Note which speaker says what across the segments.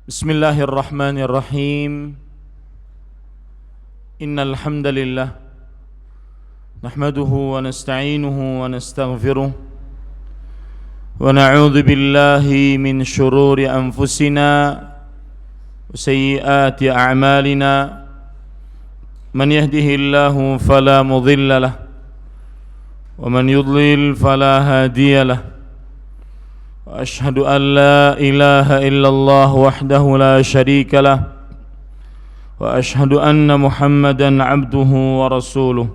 Speaker 1: Bismillahirrahmanirrahim. Innal hamdalillah nahmaduhu wa nasta'inuhu wa nastaghfiruh wa na'udzu billahi min shururi anfusina wa sayyiati a'malina. Man yahdihillahu fala mudilla lahu wa man yudlil fala hadiya lahu. وأشهد أن لا إله إلا الله وحده لا شريك له وأشهد أن محمدا عبده ورسوله.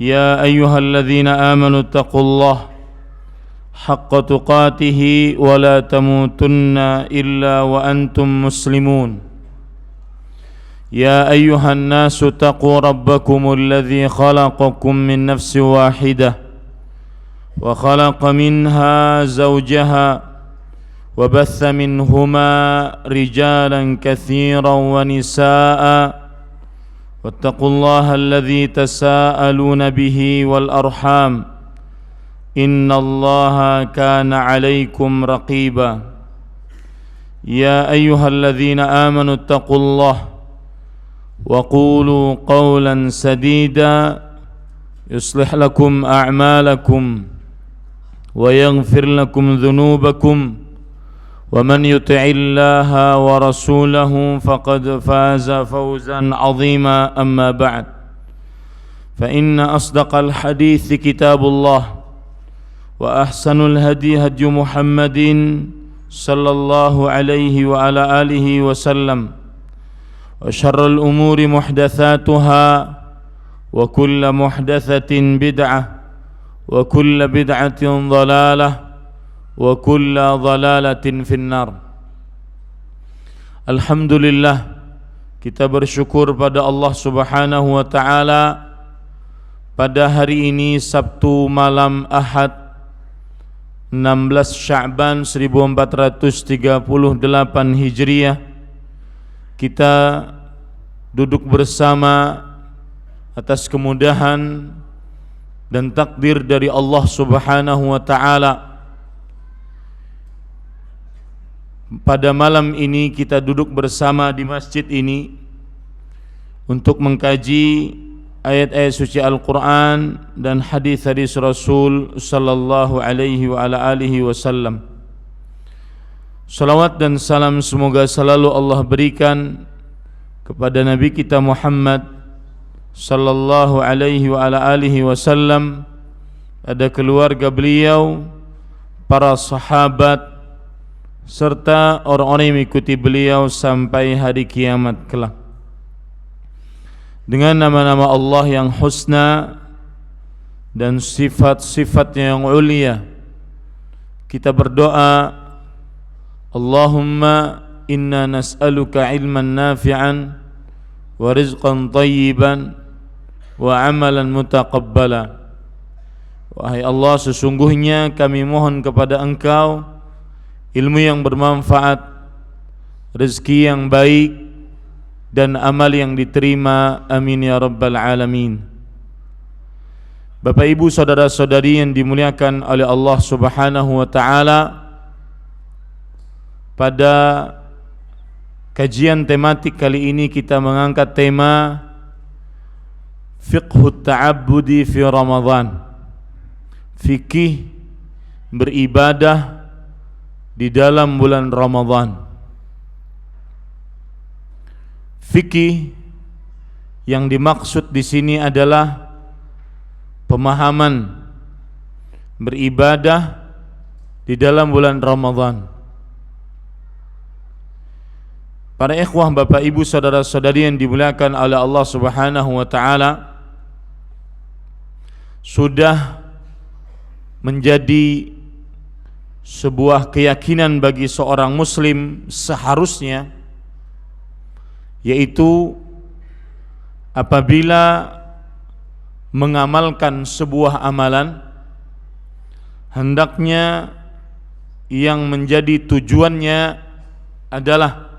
Speaker 1: يا أيها الذين آمنوا اتقوا الله حق تقاته ولا تموتن إلا وأنتم مسلمون. يا أيها الناس اتقوا ربكم الذي خلقكم من نفس واحدة وخلق منها زوجها وبث منهما رجالا كثيرا ونساء واتقوا الله الذي تساءلون به والأرحام إن الله كان عليكم رقيبا. يا أيها الذين آمنوا اتقوا الله وقولوا قولا سديدا يصلح لكم أعمالكم ويغفر لكم ذنوبكم ومن يطع الله ورسوله فقد فاز فوزا عظيما. أما بعد فإن أصدق الحديث كتاب الله وأحسن الهدي هدي محمد صلى الله عليه وعلى آله وسلم وشر الأمور محدثاتها وكل محدثة بدعة وكل بدعة ضلالة وكل ضلالة في النار. Alhamdulillah, kita bersyukur pada Allah Subhanahu wa taala pada hari ini Sabtu malam Ahad 16 Sya'ban 1438 Hijriah, kita duduk bersama atas kemudahan dan takdir dari Allah Subhanahu wa taala. Pada malam ini kita duduk bersama di masjid ini untuk mengkaji ayat-ayat suci Al-Qur'an dan hadis-hadis Rasul sallallahu alaihi wa ala alihi wasallam. Salawat dan salam semoga selalu Allah berikan kepada Nabi kita Muhammad sallallahu alaihi wa ala alihi wasallam, ada keluarga beliau, para sahabat, serta orang-orang yang mengikuti beliau sampai hari kiamat kelak. Dengan nama-nama Allah yang husna dan sifat-sifatnya yang ulia, kita berdoa, Allahumma inna nas'aluka ilman nafi'an wa rizqan tayyiban wa amalan mutaqabbala. Wahai Allah, sesungguhnya kami mohon kepada Engkau ilmu yang bermanfaat, rezeki yang baik, dan amal yang diterima. Amin ya rabbal alamin. Bapak Ibu saudara-saudari yang dimuliakan oleh Allah Subhanahu wa taala, pada kajian tematik kali ini kita mengangkat tema Fiqhut ta'abbudi fi Ramadan, fikih beribadah di dalam bulan Ramadan. Fikih yang dimaksud di sini adalah pemahaman beribadah di dalam bulan Ramadan. Para ikhwah, Bapak Ibu saudara-saudari yang dimuliakan oleh Allah Subhanahu wa taala, sudah menjadi sebuah keyakinan bagi seorang muslim seharusnya, yaitu apabila mengamalkan sebuah amalan, hendaknya yang menjadi tujuannya adalah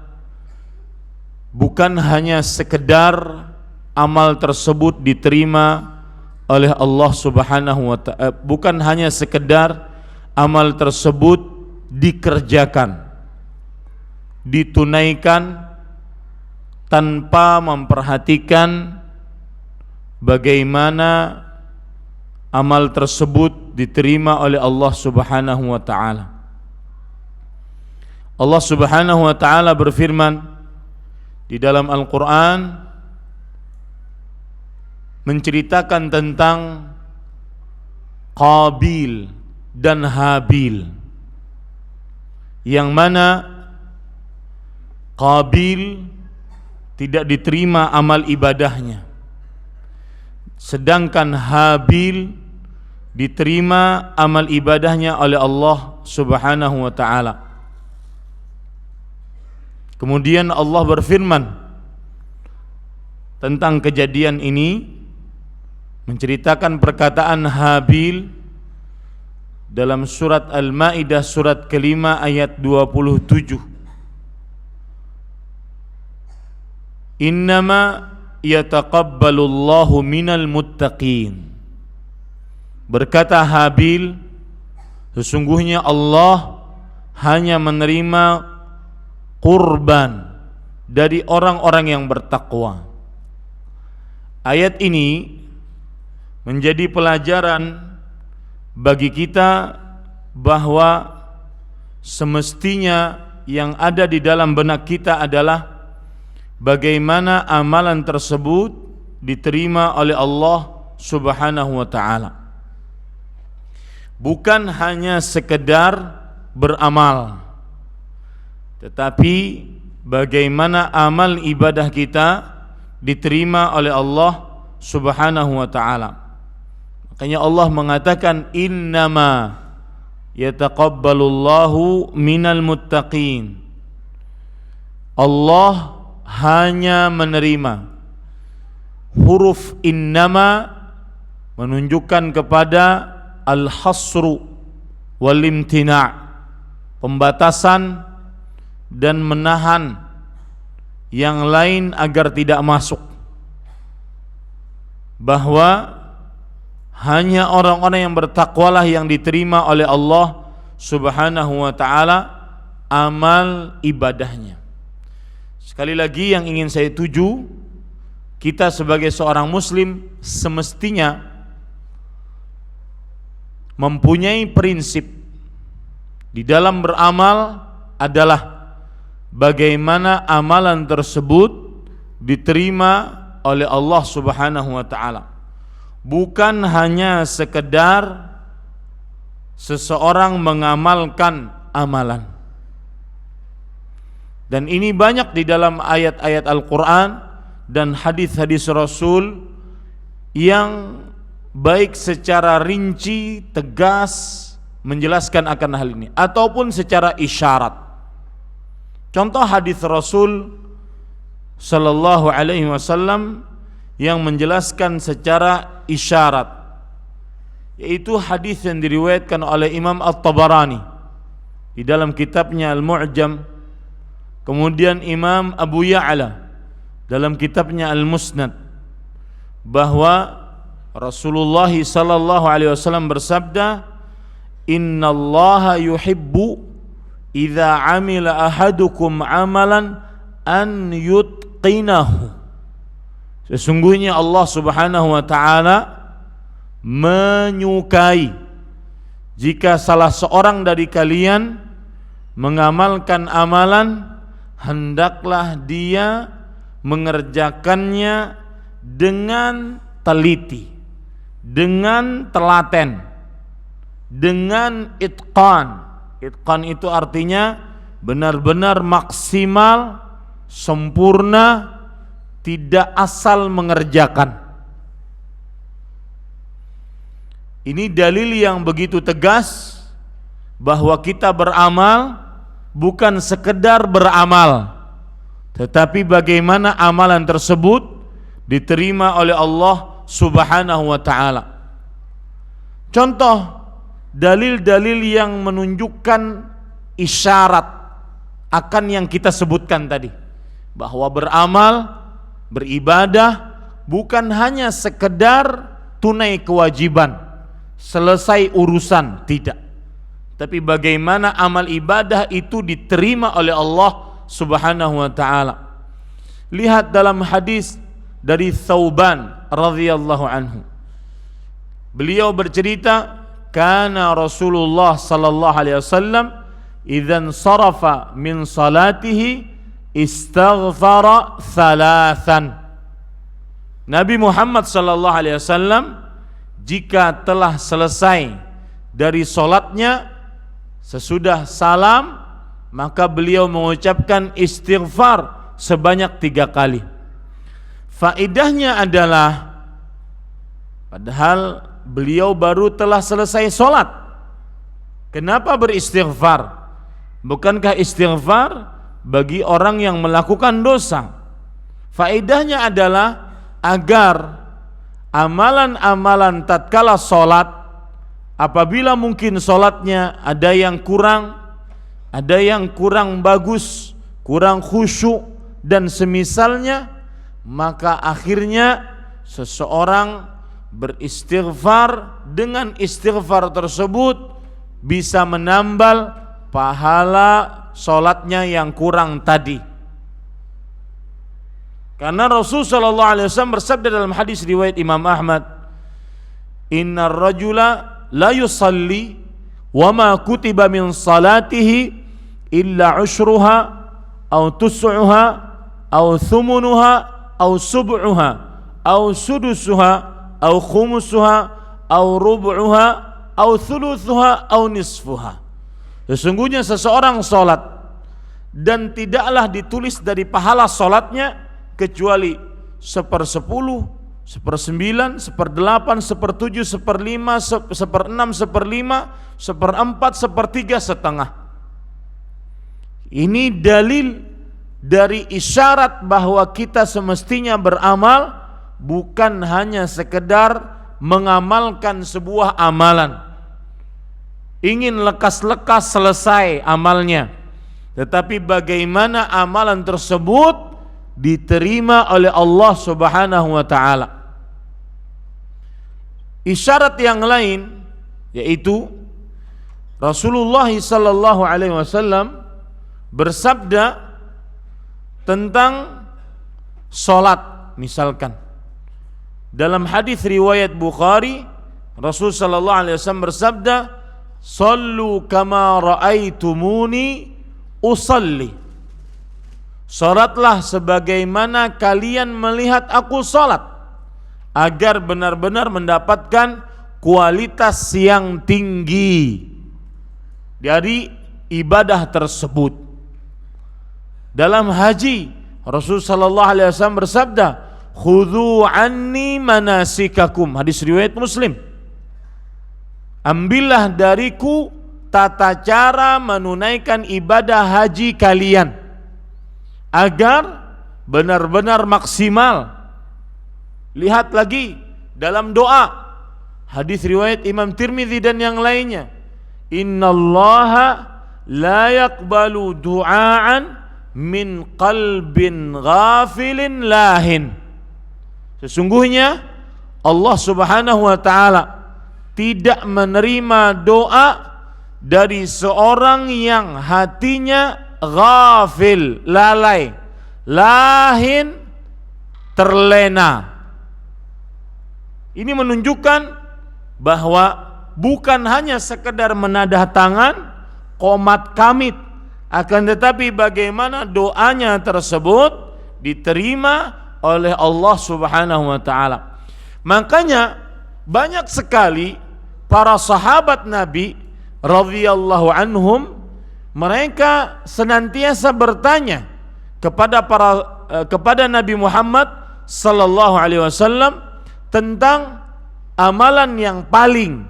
Speaker 1: bukan hanya sekedar amal tersebut diterima oleh Allah Subhanahu wa ta'ala, bukan hanya sekedar amal tersebut dikerjakan, ditunaikan tanpa memperhatikan bagaimana amal tersebut diterima oleh Allah Subhanahu wa taala. Allah Subhanahu wa taala berfirman di dalam Al-Qur'an menceritakan tentang Qabil dan Habil, yang mana Qabil tidak diterima amal ibadahnya, sedangkan Habil diterima amal ibadahnya oleh Allah Subhanahu wa taala. Kemudian Allah berfirman tentang kejadian ini, menceritakan perkataan Habil dalam surat Al-Maidah surat kelima ayat 27. Innama yataqabbalullahu minal muttaqin. Berkata Habil, sesungguhnya Allah hanya menerima kurban dari orang-orang yang bertakwa. Ayat ini menjadi pelajaran bagi kita bahwa semestinya yang ada di dalam benak kita adalah bagaimana amalan tersebut diterima oleh Allah Subhanahu wa taala. Bukan hanya sekedar beramal, tetapi bagaimana amal ibadah kita diterima oleh Allah Subhanahu wa taala. Makanya Allah mengatakan innama yataqabbalullahu minal muttaqin. Allah hanya menerima. Huruf innama menunjukkan kepada al-hasru wal imtina', pembatasan dan menahan yang lain agar tidak masuk, bahwa hanya orang-orang yang bertakwalah yang diterima oleh Allah Subhanahu wa taala amal ibadahnya. Sekali lagi yang ingin saya tuju, kita sebagai seorang muslim semestinya mempunyai prinsip di dalam beramal adalah bagaimana amalan tersebut diterima oleh Allah Subhanahu wa taala. Bukan hanya sekedar seseorang mengamalkan amalan. Dan ini banyak di dalam ayat-ayat Al-Qur'an dan hadis-hadis Rasul yang baik secara rinci, tegas menjelaskan akan hal ini ataupun secara isyarat. Contoh hadis Rasul sallallahu alaihi wasallam yang menjelaskan secara isyarat, yaitu hadis yang diriwayatkan oleh Imam At-Tabarani di dalam kitabnya Al-Mu'jam, kemudian Imam Abu Ya'la dalam kitabnya Al-Musnad, bahwa Rasulullah sallallahu alaihi wasallam bersabda, innallaha yuhibbu idza amila ahadukum amalan an yutqinahu. Sesungguhnya Allah Subhanahu wa taala menyukai jika salah seorang dari kalian mengamalkan amalan, hendaklah dia mengerjakannya dengan teliti, dengan telaten, dengan itqan. Itqan itu artinya benar-benar maksimal, sempurna, tidak asal mengerjakan. Ini dalil yang begitu tegas bahwa kita beramal bukan sekedar beramal, tetapi bagaimana amalan tersebut diterima oleh Allah Subhanahu wa taala. Contoh dalil-dalil yang menunjukkan isyarat akan yang kita sebutkan tadi, bahwa beramal, beribadah bukan hanya sekedar tunai kewajiban, selesai urusan, tidak. Tapi bagaimana amal ibadah itu diterima oleh Allah Subhanahu wa taala. Lihat dalam hadis dari Thauban radhiyallahu anhu. Beliau bercerita, kana Rasulullah sallallahu alaihi wasallam idzan sarafa min salatihi istaghfara thalathan. Nabi Muhammad sallallahu alaihi wasallam jika telah selesai dari salatnya sesudah salam, maka beliau mengucapkan istighfar sebanyak 3 kali. Faedahnya adalah, padahal beliau baru telah selesai sholat, kenapa beristighfar? Bukankah istighfar bagi orang yang melakukan dosa? Faedahnya adalah agar amalan-amalan tatkala sholat, apabila mungkin sholatnya ada yang kurang bagus, kurang khusyuk dan semisalnya, maka akhirnya seseorang beristighfar, dengan istighfar tersebut bisa menambal pahala sholatnya yang kurang tadi. Karena Rasul sallallahu alaihi wasallam bersabda dalam hadis riwayat Imam Ahmad, innar rajula la yusalli wa ma kutiba min salatihi illa ushruha aw tus'uha aw thumunuha aw sub'uha aw sudusuha aw khumusuha aw rubu'uha aw thuluthuha aw nisfuha. Sesungguhnya seseorang salat dan tidaklah ditulis dari pahala salatnya kecuali 1/10, 1/9, 1/8, 1/7, 1/5, 1/6, 1/5, 1/4, 1/3, setengah. Ini dalil dari isyarat bahwa kita semestinya beramal, bukan hanya sekedar mengamalkan sebuah amalan, ingin lekas-lekas selesai amalnya, tetapi bagaimana amalan tersebut diterima oleh Allah Subhanahu wa taala. Isyarat yang lain yaitu Rasulullah sallallahu alaihi wasallam bersabda tentang salat. Misalkan dalam hadis riwayat Bukhari, Rasul sallallahu alaihi wasallam bersabda, "Shallu kama raaitumuni usalli." Salatlah sebagaimana kalian melihat aku salat, agar benar-benar mendapatkan kualitas yang tinggi dari ibadah tersebut. Dalam haji, Rasul sallallahu alaihi wasallam bersabda, "Khudhu anni manasikakum." Hadis riwayat Muslim. Ambillah dariku tata cara menunaikan ibadah haji kalian agar benar-benar maksimal. Lihat lagi dalam doa, hadis riwayat Imam Tirmidzi dan yang lainnya, innallaha la yaqbalu du'aan min qalbin ghafilin lahin. Sesungguhnya Allah Subhanahu wa taala tidak menerima doa dari seorang yang hatinya ghafil, lalai, lahin, terlena. Ini menunjukkan bahwa bukan hanya sekedar menadah tangan, qomat kamit, akan tetapi bagaimana doanya tersebut diterima oleh Allah Subhanahu wa taala. Makanya banyak sekali para sahabat Nabi radhiyallahu anhum, mereka senantiasa bertanya kepada Nabi Muhammad sallallahu alaihi wasallam tentang amalan yang paling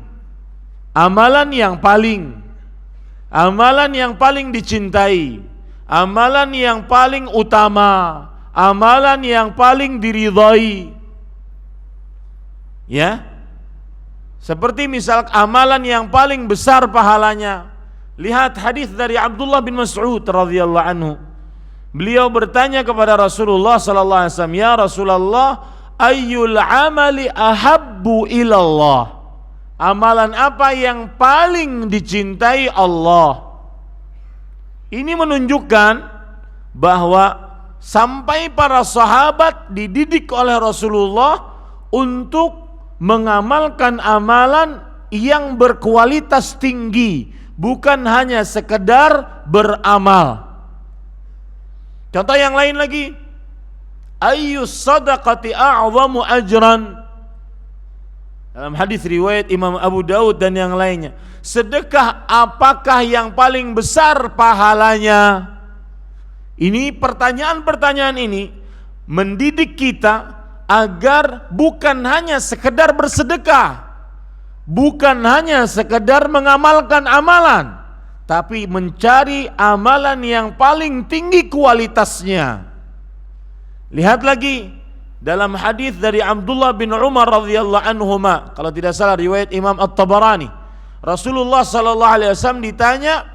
Speaker 1: dicintai, amalan yang paling utama, amalan yang paling diridhai. Ya. Seperti misal amalan yang paling besar pahalanya. Lihat hadis dari Abdullah bin Mas'ud radhiyallahu anhu. Beliau bertanya kepada Rasulullah sallallahu alaihi wasallam, "Ya Rasulullah, ayyul amali ahabbu ilallah?" Amalan apa yang paling dicintai Allah? Ini menunjukkan bahwa sampai para sahabat dididik oleh Rasulullah untuk mengamalkan amalan yang berkualitas tinggi, bukan hanya sekedar beramal. Contoh yang lain lagi, ayyus sadaqati a'zamu ajran. Dalam hadis riwayat Imam Abu Daud dan yang lainnya, sedekah apakah yang paling besar pahalanya? Ini pertanyaan-pertanyaan ini mendidik kita agar bukan hanya sekedar bersedekah, bukan hanya sekedar mengamalkan amalan, tapi mencari amalan yang paling tinggi kualitasnya. Lihat lagi dalam hadis dari Abdullah bin Umar radhiyallahu anhuma, kalau tidak salah riwayat Imam At-Tabarani, Rasulullah sallallahu alaihi wasallam ditanya,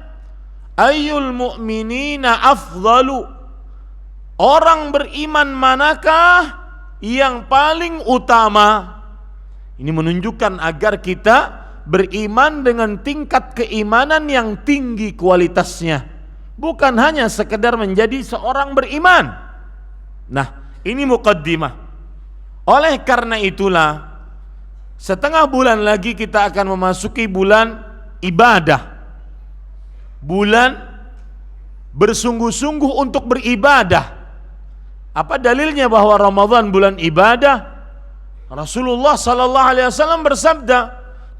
Speaker 1: ayyul mu'minina afdalu, orang beriman manakah yang paling utama? Ini menunjukkan agar kita beriman dengan tingkat keimanan yang tinggi kualitasnya, bukan hanya sekedar menjadi seorang beriman. Nah, ini muqaddimah. Oleh karena itulah, setengah bulan lagi kita akan memasuki bulan ibadah, bulan bersungguh-sungguh untuk beribadah. Apa dalilnya bahwa Ramadan bulan ibadah? Rasulullah sallallahu alaihi wasallam bersabda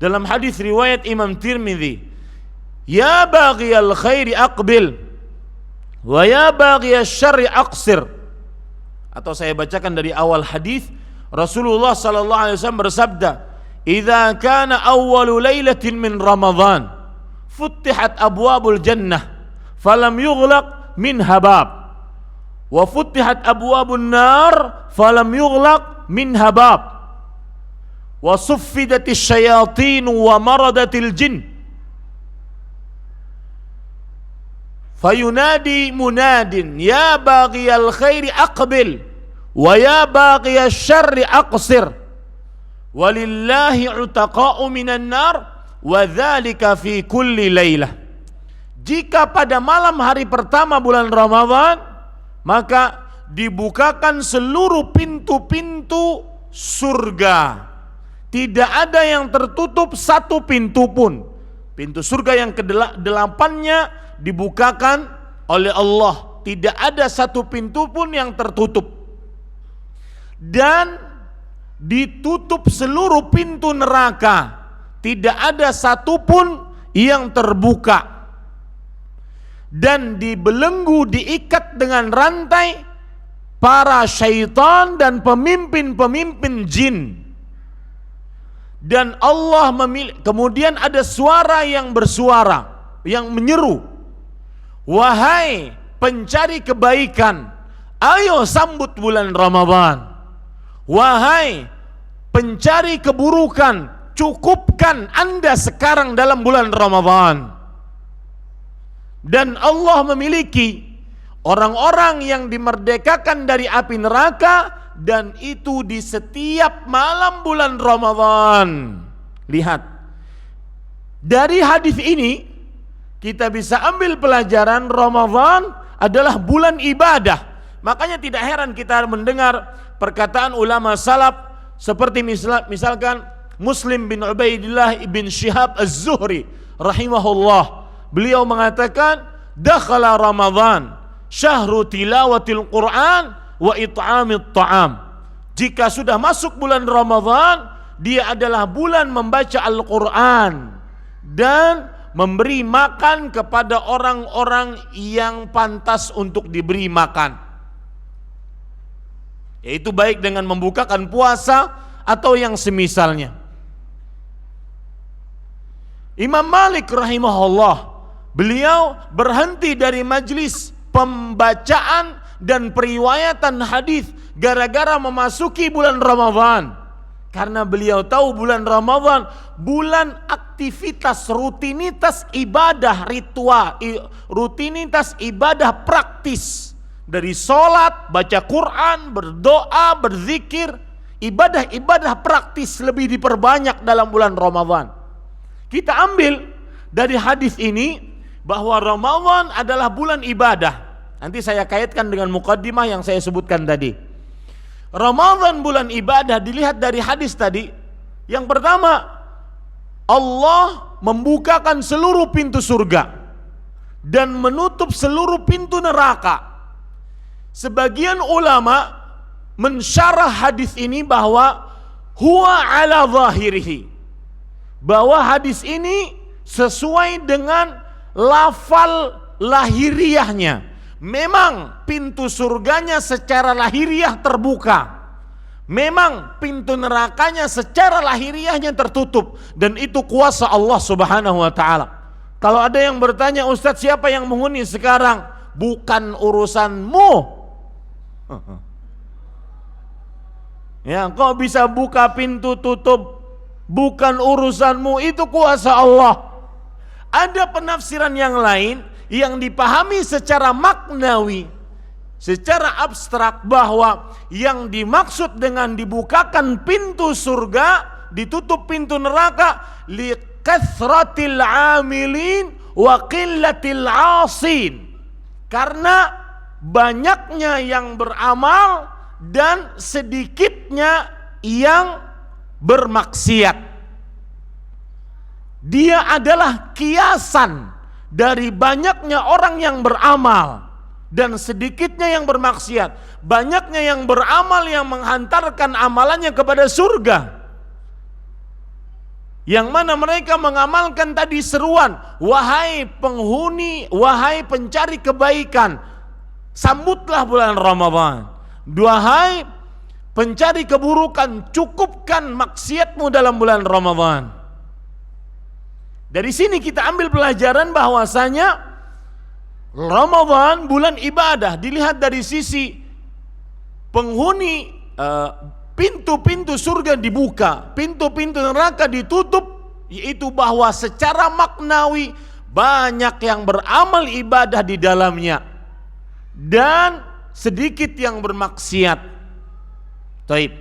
Speaker 1: dalam hadis riwayat Imam Tirmidzi, "Ya baghiyal khairi aqbil wa ya baghiyasy syarri aqsir." Atau saya bacakan dari awal hadis, Rasulullah sallallahu alaihi wasallam bersabda, "Idza kana awwalu lailatin min Ramadan, futtihat abwabul jannah, falam yughlaq minha bab. Wa futtihat abwabun nar, falam yughlaq minha bab. Wa suffidatis syayatin wa maradatil jin. Fayunadi munadin, ya baghiyal khairi aqbil, wa ya baghiyasy syarri aqsir. Walillahi utaqa'u minan nar, wa dzalika fi kulli lailah." Jika pada malam hari pertama bulan Ramadan, maka dibukakan seluruh pintu-pintu surga. Tidak ada yang tertutup satu pintu pun. Pintu surga yang ke-8-nya dibukakan oleh Allah. Tidak ada satu pintu pun yang tertutup. Dan ditutup seluruh pintu neraka. Tidak ada satu pun yang terbuka. Dan dibelenggu, diikat dengan rantai para syaitan dan pemimpin-pemimpin jin. Dan Allah kemudian ada suara yang bersuara, yang menyeru, "Wahai pencari kebaikan, ayo sambut bulan Ramadan. Wahai pencari keburukan, cukupkan Anda sekarang dalam bulan Ramadan." Dan Allah memiliki orang-orang yang dimerdekakan dari api neraka, dan itu di setiap malam bulan Ramadan. Lihat, dari hadis ini kita bisa ambil pelajaran Ramadan adalah bulan ibadah. Makanya tidak heran kita mendengar perkataan ulama salaf seperti misalkan Muslim bin Ubaidillah bin Syihab Az-Zuhri rahimahullah. Beliau mengatakan, "Dakhala Ramadan syahru tilawatil Quran wa it'amit ta'am." Jika sudah masuk bulan Ramadan, dia adalah bulan membaca Al-Quran dan memberi makan kepada orang-orang yang pantas untuk diberi makan, yaitu baik dengan membukakan puasa atau yang semisalnya. Imam Malik rahimahullah, beliau berhenti dari majlis pembacaan dan periwayatan hadis gara-gara memasuki bulan Ramadan. Karena beliau tahu bulan Ramadan bulan aktivitas, rutinitas ibadah ritual, rutinitas ibadah praktis. Dari sholat, baca Quran, berdoa, berzikir, ibadah-ibadah praktis lebih diperbanyak dalam bulan Ramadan. Kita ambil dari hadis ini bahwa Ramadan adalah bulan ibadah. Nanti saya kaitkan dengan muqaddimah yang saya sebutkan tadi. Ramadan bulan ibadah dilihat dari hadis tadi. Yang pertama, Allah membukakan seluruh pintu surga dan menutup seluruh pintu neraka. Sebagian ulama mensyarah hadis ini bahwa huwa ala zahirihi, bahwa hadis ini sesuai dengan lafal lahiriahnya. Memang pintu surganya secara lahiriah terbuka, memang pintu nerakanya secara lahiriahnya tertutup, dan itu kuasa Allah Subhanahu wa ta'ala. Kalau ada yang bertanya, Ustadz siapa yang menghuni sekarang? Bukan urusanmu. Ya, kau bisa buka pintu tutup, bukan urusanmu, itu kuasa Allah. Ada penafsiran yang lain yang dipahami secara maknawi, secara abstrak, bahwa yang dimaksud dengan dibukakan pintu surga, ditutup pintu neraka, liqathratil amilin wa qillatil asin, karena banyaknya yang beramal dan sedikitnya yang bermaksiat. Dia adalah kiasan dari banyaknya orang yang beramal dan sedikitnya yang bermaksiat. Banyaknya yang beramal yang menghantarkan amalannya kepada surga, yang mana mereka mengamalkan tadi seruan, wahai penghuni, wahai pencari kebaikan, sambutlah bulan Ramadan. Wahai pencari keburukan, cukupkan maksiatmu dalam bulan Ramadan. Dari sini kita ambil pelajaran bahwasanya Ramadan bulan ibadah dilihat dari sisi penghuni, pintu-pintu surga dibuka, pintu-pintu neraka ditutup, yaitu bahwa secara maknawi banyak yang beramal ibadah di dalamnya dan sedikit yang bermaksiat. Taib.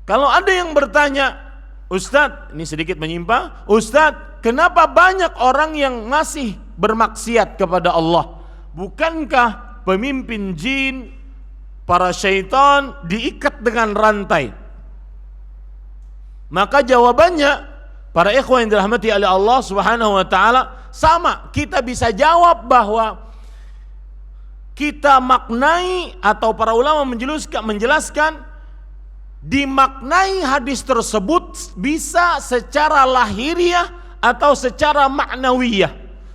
Speaker 1: Kalau ada yang bertanya, Ustadz, ini sedikit menyimpang, Ustadz, kenapa banyak orang yang masih bermaksiat kepada Allah? Bukankah pemimpin jin, para syaitan diikat dengan rantai? Maka jawabannya, para ikhwan yang dirahmati oleh Allah Subhanahu wa ta'ala, sama. Kita bisa jawab bahwa kita maknai, atau para ulama menjelaskan dimaknai hadis tersebut bisa secara lahiriah atau secara maknawiyah.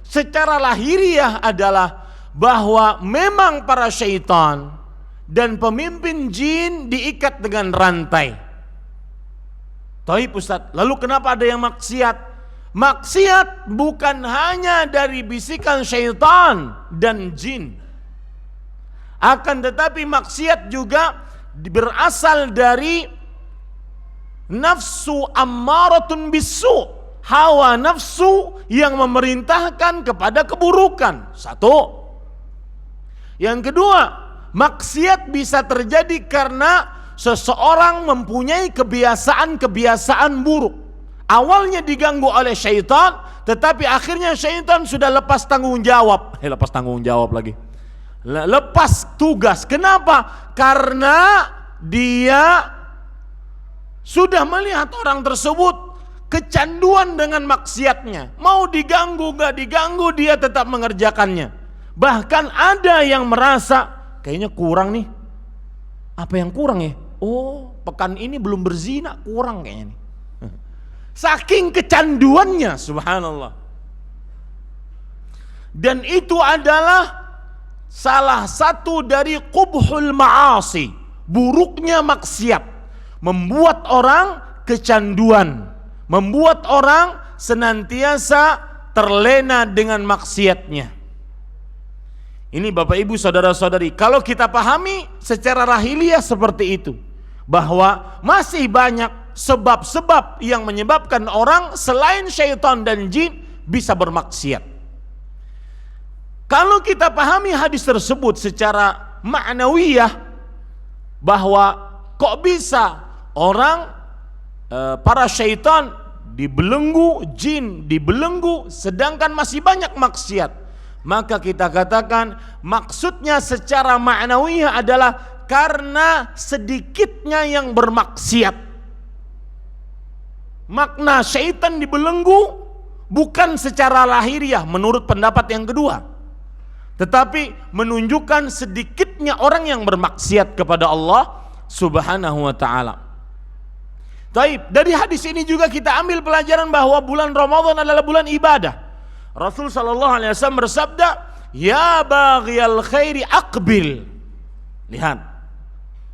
Speaker 1: Secara lahiriah adalah bahwa memang para syaitan dan pemimpin jin diikat dengan rantai. Taib Ustaz, lalu kenapa ada yang maksiat? Maksiat bukan hanya dari bisikan syaitan dan jin, akan tetapi maksiat juga berasal dari nafsu ammaratun bisu, hawa nafsu yang memerintahkan kepada keburukan. Satu. Yang kedua, maksiat bisa terjadi karena seseorang mempunyai kebiasaan buruk. Awalnya diganggu oleh syaitan, tetapi akhirnya syaitan sudah lepas tanggung jawab. Lepas tanggung jawab lagi. Lepas tugas. Kenapa? Karena dia sudah melihat orang tersebut kecanduan dengan maksiatnya. Mau diganggu gak diganggu, dia tetap mengerjakannya. Bahkan ada yang merasa kayaknya kurang nih. Apa yang kurang ya? Oh, pekan ini belum berzina, kurang kayaknya nih. Saking kecanduannya, subhanallah. Dan itu adalah salah satu dari qubhul ma'asi, buruknya maksiat, membuat orang kecanduan, membuat orang senantiasa terlena dengan maksiatnya. Ini Bapak Ibu saudara-saudari, kalau kita pahami secara lahiriah seperti itu, bahwa masih banyak sebab-sebab yang menyebabkan orang selain syaitan dan jin bisa bermaksiat. Kalau kita pahami hadis tersebut secara ma'nawiyah, bahwa kok bisa orang, para syaitan dibelenggu, jin dibelenggu, sedangkan masih banyak maksiat, maka kita katakan maksudnya secara ma'nawiyah adalah karena sedikitnya yang bermaksiat. Makna syaitan dibelenggu bukan secara lahiriah menurut pendapat yang kedua, tetapi menunjukkan sedikitnya orang yang bermaksiat kepada Allah Subhanahu wa ta'ala. Taib, dari hadis ini juga kita ambil pelajaran bahwa bulan Ramadan adalah bulan ibadah. Rasul sallallahu alaihi wasallam bersabda, "Ya baghiyal khairi aqbil." Lihat.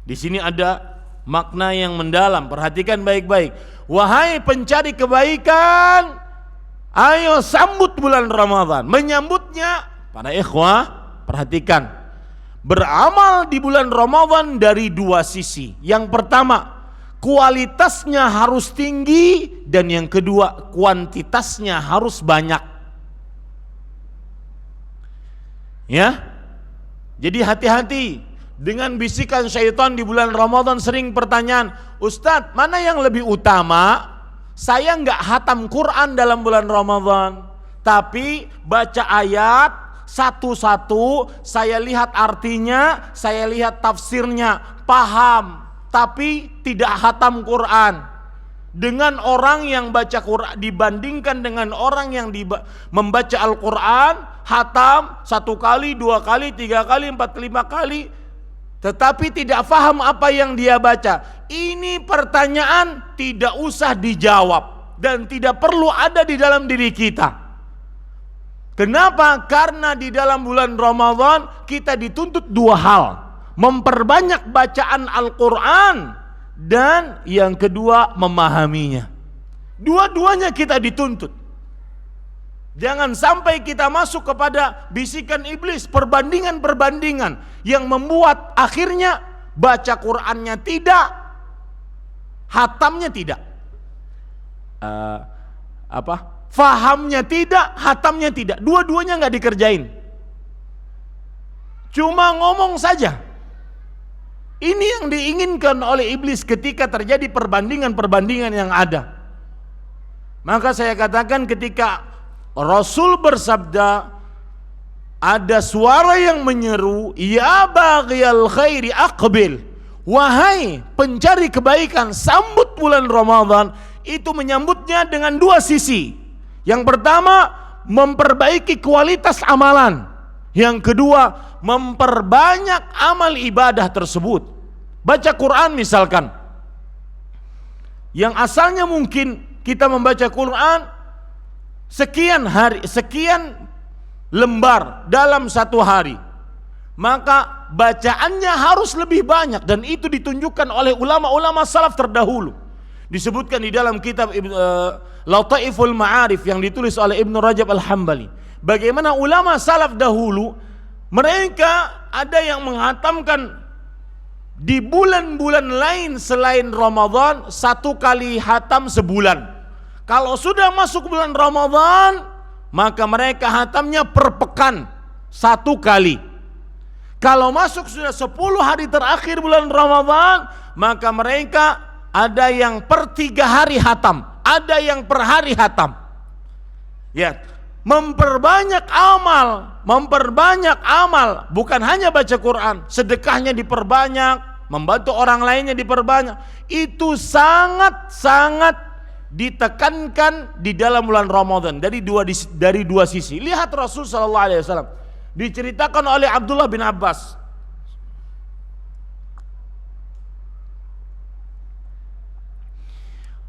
Speaker 1: Di sini ada makna yang mendalam, perhatikan baik-baik. Wahai pencari kebaikan, ayo sambut bulan Ramadan. Menyambutnya, para ikhwah, perhatikan. Beramal di bulan Ramadan dari dua sisi. Yang pertama, kualitasnya harus tinggi, dan yang kedua, kuantitasnya harus banyak. Ya. Jadi hati-hati dengan bisikan syaitan di bulan Ramadan. Sering pertanyaan, "Ustadz, mana yang lebih utama? Saya nggak hatam Quran dalam bulan Ramadan, tapi baca ayat satu-satu, saya lihat artinya, saya lihat tafsirnya, paham, tapi tidak hatam Quran." Dengan orang yang baca Quran dibandingkan dengan orang yang membaca Al-Quran, hatam 1 kali, 2 kali, 3 kali, 4, 5 kali, tetapi tidak faham apa yang dia baca. Ini pertanyaan tidak usah dijawab dan tidak perlu ada di dalam diri kita. Kenapa? Karena di dalam bulan Ramadan kita dituntut dua hal: memperbanyak bacaan Al-Quran, dan yang kedua memahaminya. Dua-duanya kita dituntut. Jangan sampai kita masuk kepada bisikan iblis, perbandingan-perbandingan yang membuat akhirnya baca Qur'annya tidak, hatamnya tidak, fahamnya tidak, hatamnya tidak. Dua-duanya nggak dikerjain, cuma ngomong saja. Ini yang diinginkan oleh iblis ketika terjadi perbandingan-perbandingan yang ada. Maka saya katakan, ketika Rasul bersabda, ada suara yang menyeru, "Ya baghiyal khairi aqbil." Wahai pencari kebaikan, sambut bulan Ramadan. Itu menyambutnya dengan dua sisi. Yang pertama, memperbaiki kualitas amalan. Yang kedua, memperbanyak amal ibadah tersebut. Baca Quran misalkan, yang asalnya mungkin kita membaca Quran sekian hari, sekian lembar dalam satu hari, maka bacaannya harus lebih banyak, dan itu ditunjukkan oleh ulama-ulama salaf terdahulu. Disebutkan di dalam kitab Lataiful Ma'arif yang ditulis oleh Ibnu Rajab Al-Hambali, bagaimana ulama salaf dahulu mereka ada yang menghatamkan di bulan-bulan lain selain Ramadan 1 kali hatam sebulan. Kalau sudah masuk bulan Ramadan, maka mereka hatamnya per pekan 1 kali. Kalau masuk sudah 10 hari terakhir bulan Ramadan, maka mereka ada yang per 3 hari hatam, ada yang per hari hatam. Ya, memperbanyak amal, bukan hanya baca Quran, sedekahnya diperbanyak, membantu orang lainnya diperbanyak. Itu sangat-sangat ditekankan di dalam bulan Ramadan dari dua sisi. Lihat Rasul sallallahu alaihi wasallam, diceritakan oleh Abdullah bin Abbas.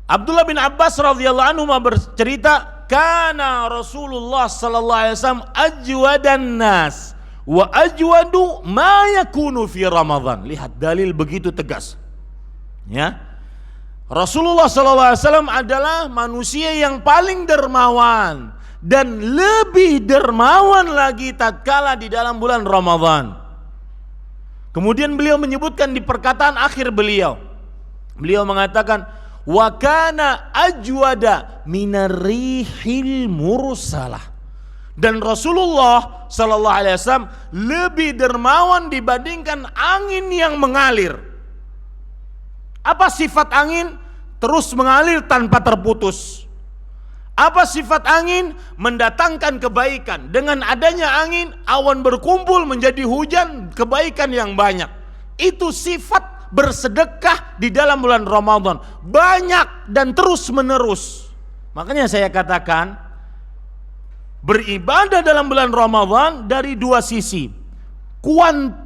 Speaker 1: Abdullah bin Abbas radhiyallahu anhu bercerita, kana Rasulullah sallallahu alaihi wasallam ajwadan nas wa ajwadu ma yakunu fi Ramadan. Lihat dalil begitu tegas. Ya. Rasulullah sallallahu alaihi wasallam adalah manusia yang paling dermawan dan lebih dermawan lagi tatkala di dalam bulan Ramadan. Kemudian beliau menyebutkan di perkataan akhir beliau mengatakan, wa kana ajwada minarrihil mursalah. Dan Rasulullah sallallahu alaihi wasallam lebih dermawan dibandingkan angin yang mengalir. Apa sifat angin? Terus mengalir tanpa terputus.
Speaker 2: Apa sifat angin? Mendatangkan kebaikan. Dengan adanya angin, awan berkumpul menjadi hujan, kebaikan yang banyak. Itu sifat bersedekah di dalam bulan Ramadan. Banyak dan terus menerus. Makanya saya katakan, beribadah dalam bulan Ramadan dari dua sisi.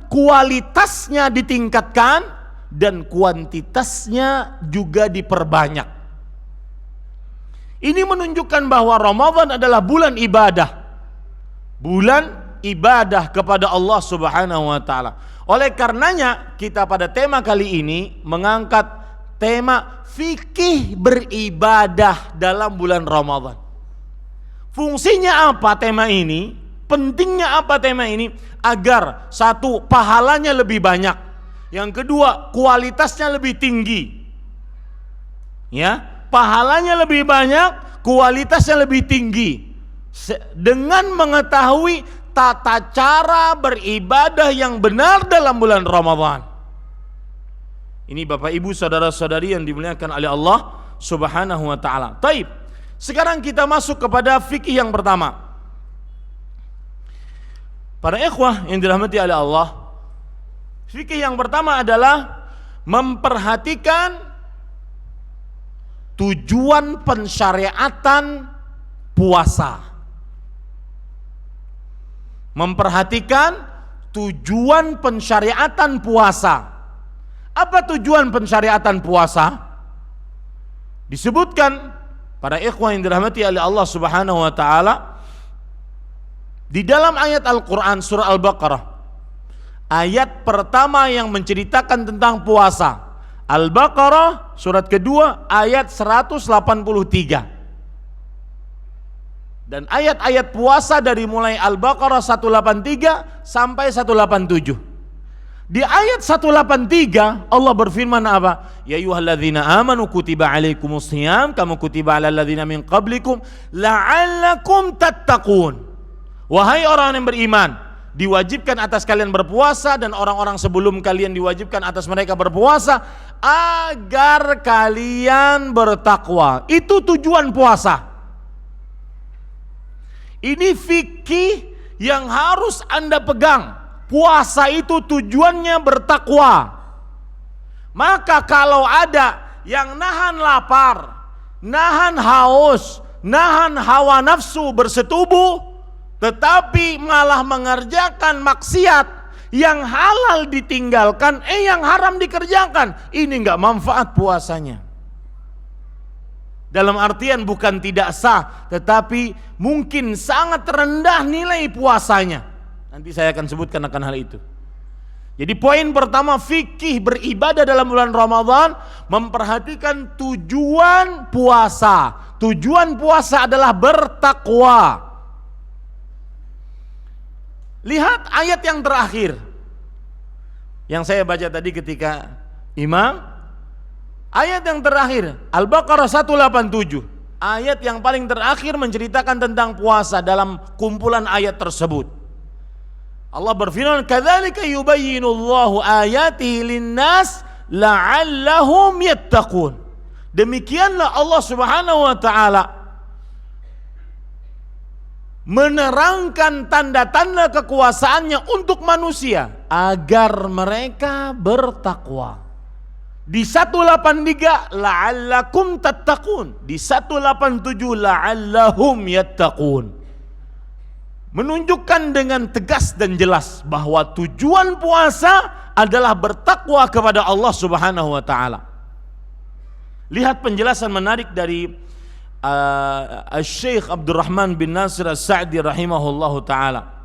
Speaker 2: Kualitasnya ditingkatkan dan kuantitasnya juga diperbanyak. Ini menunjukkan bahwa Ramadan adalah bulan ibadah. Bulan ibadah kepada Allah Subhanahu wa taala. Oleh karenanya kita pada tema kali ini mengangkat tema fikih beribadah dalam bulan Ramadan. Fungsinya apa tema ini? Pentingnya apa tema ini? Agar satu, pahalanya lebih banyak. Yang kedua, kualitasnya lebih tinggi. Ya, pahalanya lebih banyak, kualitasnya lebih tinggi. Dengan mengetahui tata cara beribadah yang benar dalam bulan Ramadan. Ini Bapak Ibu saudara-saudari yang dimuliakan oleh Allah Subhanahu wa taala. Taib. Sekarang kita masuk kepada fikih yang pertama. Para ikhwah yang dirahmati oleh Allah, fikih yang pertama adalah memperhatikan tujuan pensyariatan puasa. Memperhatikan tujuan pensyariatan puasa. Apa tujuan pensyariatan puasa? Disebutkan para ikhwah yang dirahmati oleh Allah Subhanahu wa taala di dalam ayat Al-Qur'an surah Al-Baqarah. Ayat pertama yang menceritakan tentang puasa. Al-Baqarah surat kedua ayat 183. Dan ayat-ayat puasa dari mulai Al-Baqarah 183 sampai 187. Di ayat 183 Allah berfirman apa? Ya ayyuhalladzina amanu kutiba alaikumusiyam kama kutiba alal ladzina min qablikum la'allakum tattaqun. Wahai orang yang beriman, diwajibkan atas kalian berpuasa dan orang-orang sebelum kalian diwajibkan atas mereka berpuasa agar kalian bertakwa. Itu tujuan puasa. Ini fikih yang harus Anda pegang. Puasa itu tujuannya bertakwa. Maka kalau ada yang nahan lapar, nahan haus, nahan hawa nafsu bersetubuh, tetapi malah mengerjakan maksiat, yang halal ditinggalkan, yang haram dikerjakan, ini enggak manfaat puasanya. Dalam artian bukan tidak sah, tetapi mungkin sangat rendah nilai puasanya. Nanti saya akan sebutkan akan hal itu. Jadi poin pertama, fikih beribadah dalam bulan Ramadan, memperhatikan tujuan puasa. Tujuan puasa adalah bertakwa. Lihat ayat yang terakhir yang saya baca tadi ketika imam. Ayat yang terakhir Al-Baqarah 187. Ayat yang paling terakhir menceritakan tentang puasa dalam kumpulan ayat tersebut. Allah berfirman, "Kadzalika yubayyinullahu ayatihi lin-nas la'allahum yattaqun." Demikianlah Allah Subhanahu wa taala menerangkan tanda-tanda kekuasaannya untuk manusia agar mereka bertakwa. Di 183 la'allakum tattaqun, di 187 la'allahum yattaqun. Menunjukkan dengan tegas dan jelas bahwa tujuan puasa adalah bertakwa kepada Allah Subhanahu wa taala. Lihat penjelasan menarik dari Syekh Abdurrahman bin Nasir As-Sa'di rahimahullahu taala.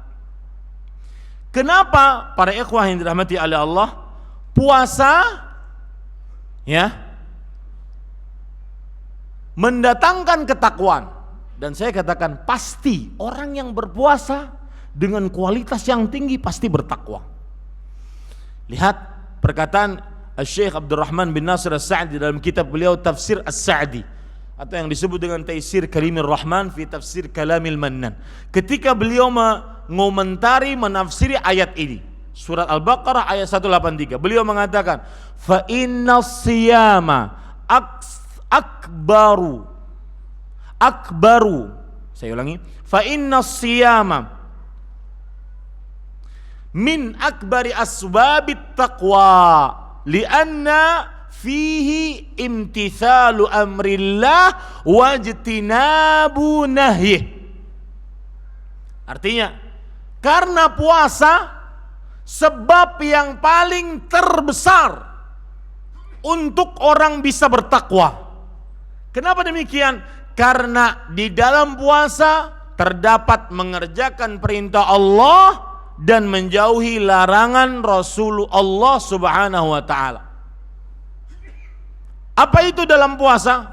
Speaker 2: Kenapa para ikhwah yang dirahmati oleh Allah, puasa ya mendatangkan ketakwaan? Dan saya katakan pasti orang yang berpuasa dengan kualitas yang tinggi pasti bertakwa. Lihat perkataan Syekh Abdurrahman bin Nasir As-Sa'di dalam kitab beliau Tafsir As-Sa'di, atau yang disebut dengan Taisir Kalimir Rahman fi Tafsir Kalamil Mannan. Ketika beliau mengomentari, menafsiri ayat ini, surat Al-Baqarah ayat 183, beliau mengatakan, fa inna siyama akbaru akbaru. Saya ulangi, fa inna siyama min akbari asbabit taqwa lianna fihi imtithalu amrillah wajtinabu nahyih. Artinya, karena puasa sebab yang paling terbesar untuk orang bisa bertakwa. Kenapa demikian? Karena di dalam puasa terdapat mengerjakan perintah Allah dan menjauhi larangan Rasulullah Subhanahu wa taala. Apa itu dalam puasa?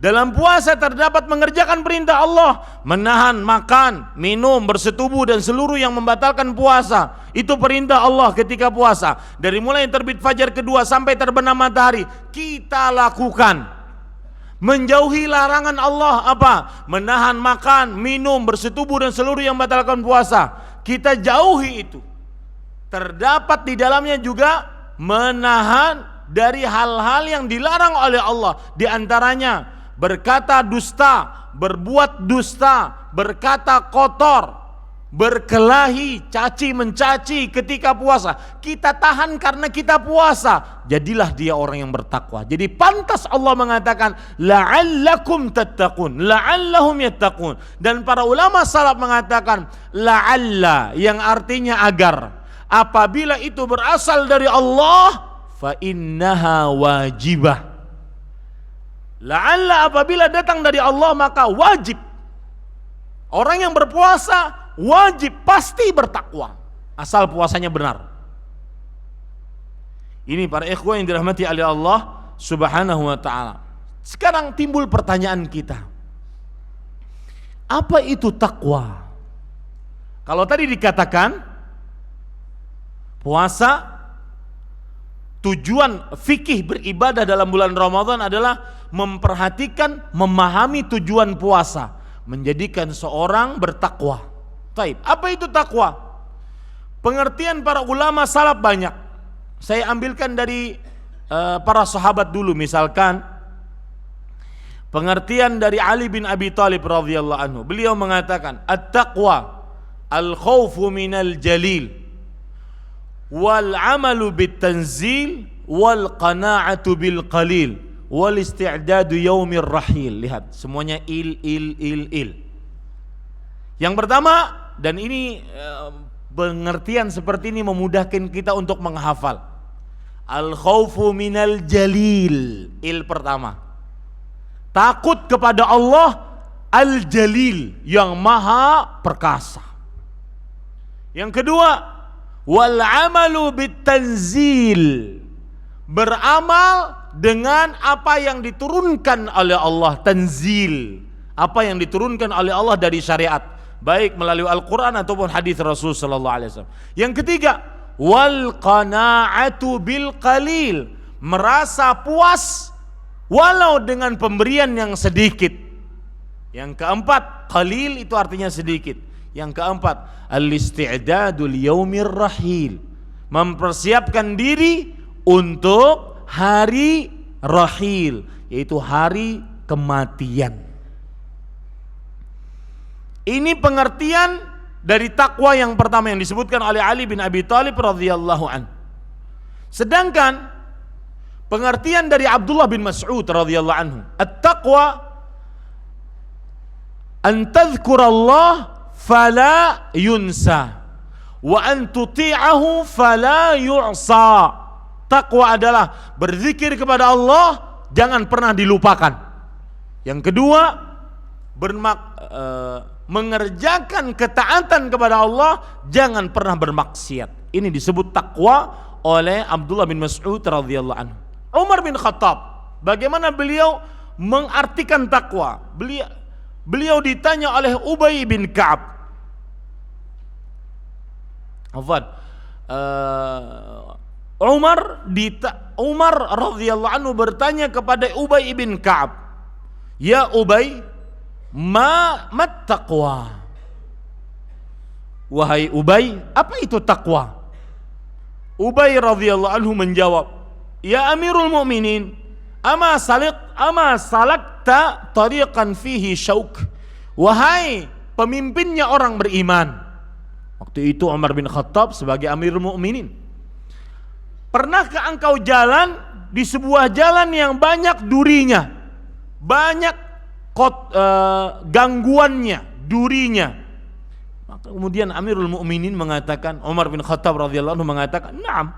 Speaker 2: Dalam puasa terdapat mengerjakan perintah Allah, menahan makan, minum, bersetubuh dan seluruh yang membatalkan puasa. Itu perintah Allah ketika puasa. Dari mulai terbit fajar kedua sampai terbenam matahari, kita lakukan. Menjauhi larangan Allah apa? Menahan makan, minum, bersetubuh dan seluruh yang membatalkan puasa. Kita jauhi itu. Terdapat di dalamnya juga menahan dari hal-hal yang dilarang oleh Allah. Di antaranya berkata dusta, berbuat dusta, berkata kotor, berkelahi, caci mencaci ketika puasa. Kita tahan karena kita puasa. Jadilah dia orang yang bertakwa. Jadi pantas Allah mengatakan la'allakum tattaqun, la'allahum yattaqun. Dan para ulama salaf mengatakan la'alla yang artinya agar. Apabila itu berasal dari Allah, fa innaha wajibah. La'alla apabila datang dari Allah maka wajib. Orang yang berpuasa wajib pasti bertakwa asal puasanya benar. Ini para ikhwan yang dirahmati oleh Allah Subhanahu wa taala. Sekarang timbul pertanyaan kita. Apa itu takwa? Kalau tadi dikatakan puasa, tujuan fikih beribadah dalam bulan Ramadan adalah memperhatikan, memahami tujuan puasa, menjadikan seorang bertakwa. Taib. Apa itu takwa? Pengertian para ulama salaf banyak. Saya ambilkan dari para sahabat dulu. Misalkan pengertian dari Ali bin Abi Thalib radhiyallahu anhu. Beliau mengatakan, at-taqwa al-khawfu minal jalil wal amalu bit tanzil wal qana'atu bil qalil wal isti'dadu yaumir rahil. Lihat, semuanya il. Yang pertama, dan ini pengertian seperti ini memudahkan kita untuk menghafal. Al-khawfu minal jalil. Il pertama. Takut kepada Allah Al-Jalil, yang maha perkasa. Yang kedua, wal amalu bit tanzil. Beramal dengan apa yang diturunkan oleh Allah. Tanzil, apa yang diturunkan oleh Allah dari syariat, baik melalui Al-Quran ataupun hadis Rasul sallallahu alaihi wasallam. Yang ketiga, wal qana'atu bil qalil. Merasa puas walau dengan pemberian yang sedikit. Yang keempat, qalil itu artinya sedikit. Yang keempat, al-isti'dadu liyaumir rahil. Mempersiapkan diri untuk hari rahil, yaitu hari kematian. Ini pengertian dari takwa yang pertama yang disebutkan oleh Ali bin Abi Thalib radhiyallahu an. Sedangkan pengertian dari Abdullah bin Mas'ud radhiyallahu anhu, at-taqwa an tadhkurallah fala yunsa wa an tuti'ahu fala yu'sa. Takwa adalah berzikir kepada Allah, jangan pernah dilupakan. Yang kedua, mengerjakan ketaatan kepada Allah, jangan pernah bermaksiat. Ini disebut takwa oleh Abdullah bin Mas'ud radhiyallahu anhu. Umar bin Khattab, bagaimana beliau mengartikan takwa? Beliau ditanya oleh Ubay bin Ka'ab. Umar radhiyallahu anhu bertanya kepada Ubay bin Ka'ab, "Ya Ubay, mat taqwa?" Wahai Ubay, apa itu takwa? Ubay radhiyallahu anhu menjawab, "Ya Amirul Mukminin, ama salakta tariqan fihi syauk. Wahai pemimpinnya orang beriman. Waktu itu Umar bin Khattab sebagai Amirul Mukminin. Pernahkah engkau jalan di sebuah jalan yang banyak durinya, banyak gangguannya, durinya? Maka kemudian Amirul Mukminin mengatakan, Umar bin Khattab radhiyallahu anhu mengatakan, "Na'am."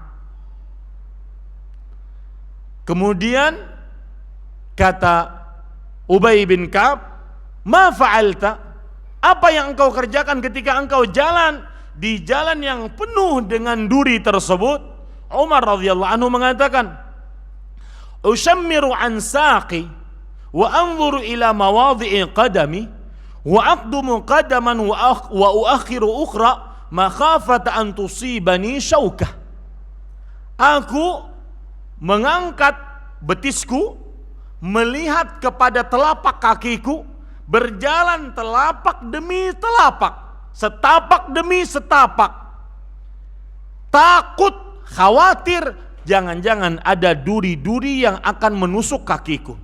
Speaker 2: Kemudian kata Ubay bin Ka'ab, "Ma fa'alta?" Apa yang engkau kerjakan ketika engkau jalan di jalan yang penuh dengan duri tersebut? Umar radhiyallahu anhu mengatakan, "Ushammiru an saqi wa anzuru ila mawadhi'i qadami wa aqdumu qadaman wa uakhiru ukhra makhafata an tusibani syaukah." Aku mengangkat betisku, melihat kepada telapak kakiku, berjalan telapak demi telapak, setapak demi setapak, takut, khawatir jangan-jangan ada duri-duri yang akan menusuk kakiku.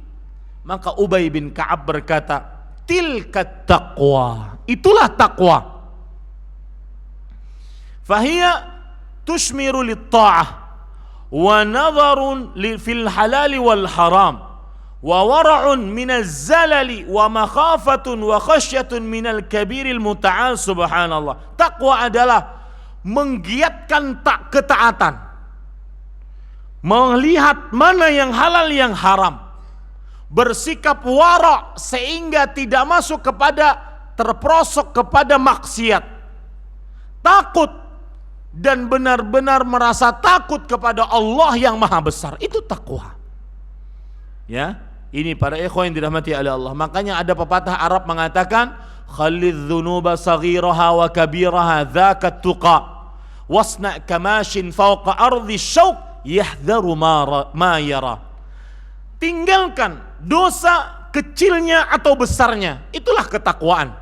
Speaker 2: Maka Ubay bin Ka'ab berkata, "Tilka taqwa." Itulah takwa. Fahiya tushmiru lit-ta'ah wa nadharun fil halal wal haram wa wara'un minaz zalali wa makhafatun wa khasyatun minal kabiril muta'al. Subhanallah. Takwa adalah menggiatkan ketaatan, melihat mana yang halal yang haram, bersikap wara' sehingga tidak masuk kepada, terperosok kepada maksiat, takut dan benar-benar merasa takut kepada Allah yang maha besar. Itu takwa. Ya, ini para ikhwan yang dirahmati oleh Allah. Makanya ada pepatah Arab mengatakan, "Khallidz dzunuba saghiraha wa kabiraha dzaka tuqa wasna kamashin fawqa ardi syauk yahdharu ma yara." Tinggalkan dosa kecilnya atau besarnya, itulah ketakwaan.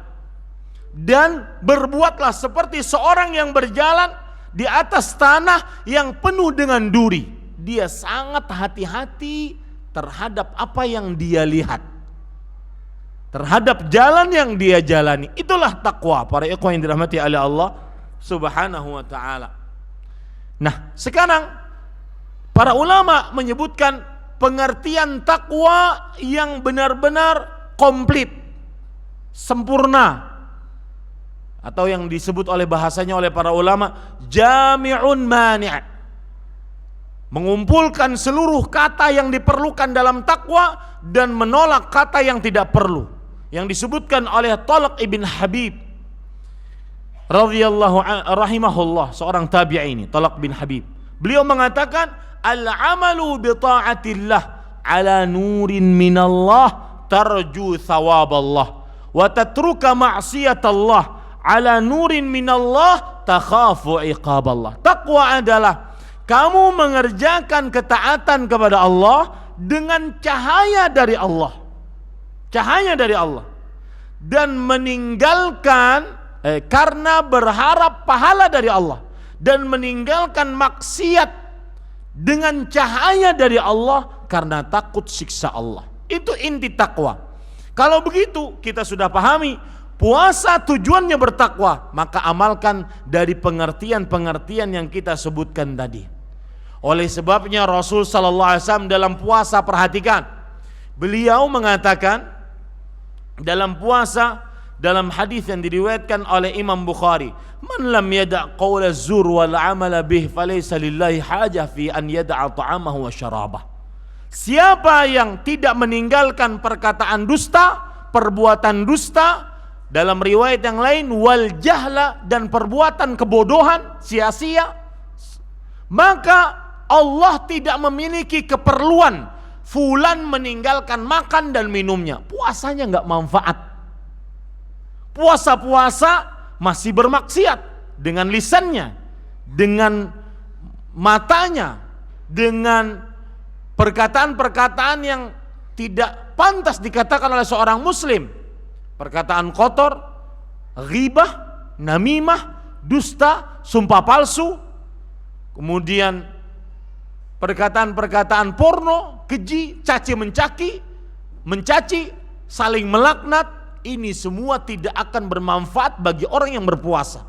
Speaker 2: Dan berbuatlah seperti seorang yang berjalan di atas tanah yang penuh dengan duri. Dia sangat hati-hati terhadap apa yang dia lihat, terhadap jalan yang dia jalani. Itulah takwa, para ikhwan yang dirahmati oleh Allah Subhanahu wa ta'ala. Nah, sekarang para ulama menyebutkan pengertian takwa yang benar-benar komplit, sempurna, atau yang disebut oleh bahasanya oleh para ulama jami'un mani', mengumpulkan seluruh kata yang diperlukan dalam takwa dan menolak kata yang tidak perlu, yang disebutkan oleh Talq ibn Habib radhiyallahu rahimahullah, seorang tabi'i ini, Talq bin Habib. Beliau mengatakan, "Al-amalu bi ta'atillah ala nurin minallah tarju thawaballah wa tatruka ma'siyatallah ala nurin minallah takhafu iqaballah." Takwa adalah kamu mengerjakan ketaatan kepada Allah dengan cahaya dari Allah, cahaya dari Allah, dan meninggalkan karena berharap pahala dari Allah, dan meninggalkan maksiat dengan cahaya dari Allah karena takut siksa Allah. Itu inti takwa. Kalau begitu kita sudah pahami puasa tujuannya bertakwa, maka amalkan dari pengertian-pengertian yang kita sebutkan tadi. Oleh sebabnya Rasul sallallahu alaihi wasallam dalam puasa, perhatikan, beliau mengatakan dalam puasa, dalam hadis yang diriwayatkan oleh Imam Bukhari, "Man lam yada' qaula zur wal 'amala bih falaysa lillahi hajah fi an yada'a ta'amahu wa syarabah." Siapa yang tidak meninggalkan perkataan dusta, perbuatan dusta, dalam riwayat yang lain wal jahla, dan perbuatan kebodohan sia-sia, maka Allah tidak memiliki keperluan fulan meninggalkan makan dan minumnya. Puasanya nggak manfaat. Puasa-puasa masih bermaksiat dengan lisannya, dengan matanya, dengan perkataan-perkataan yang tidak pantas dikatakan oleh seorang muslim. Perkataan kotor, ghibah, namimah, dusta, sumpah palsu, kemudian perkataan-perkataan porno, keji, mencaci, saling melaknat, ini semua tidak akan bermanfaat bagi orang yang berpuasa.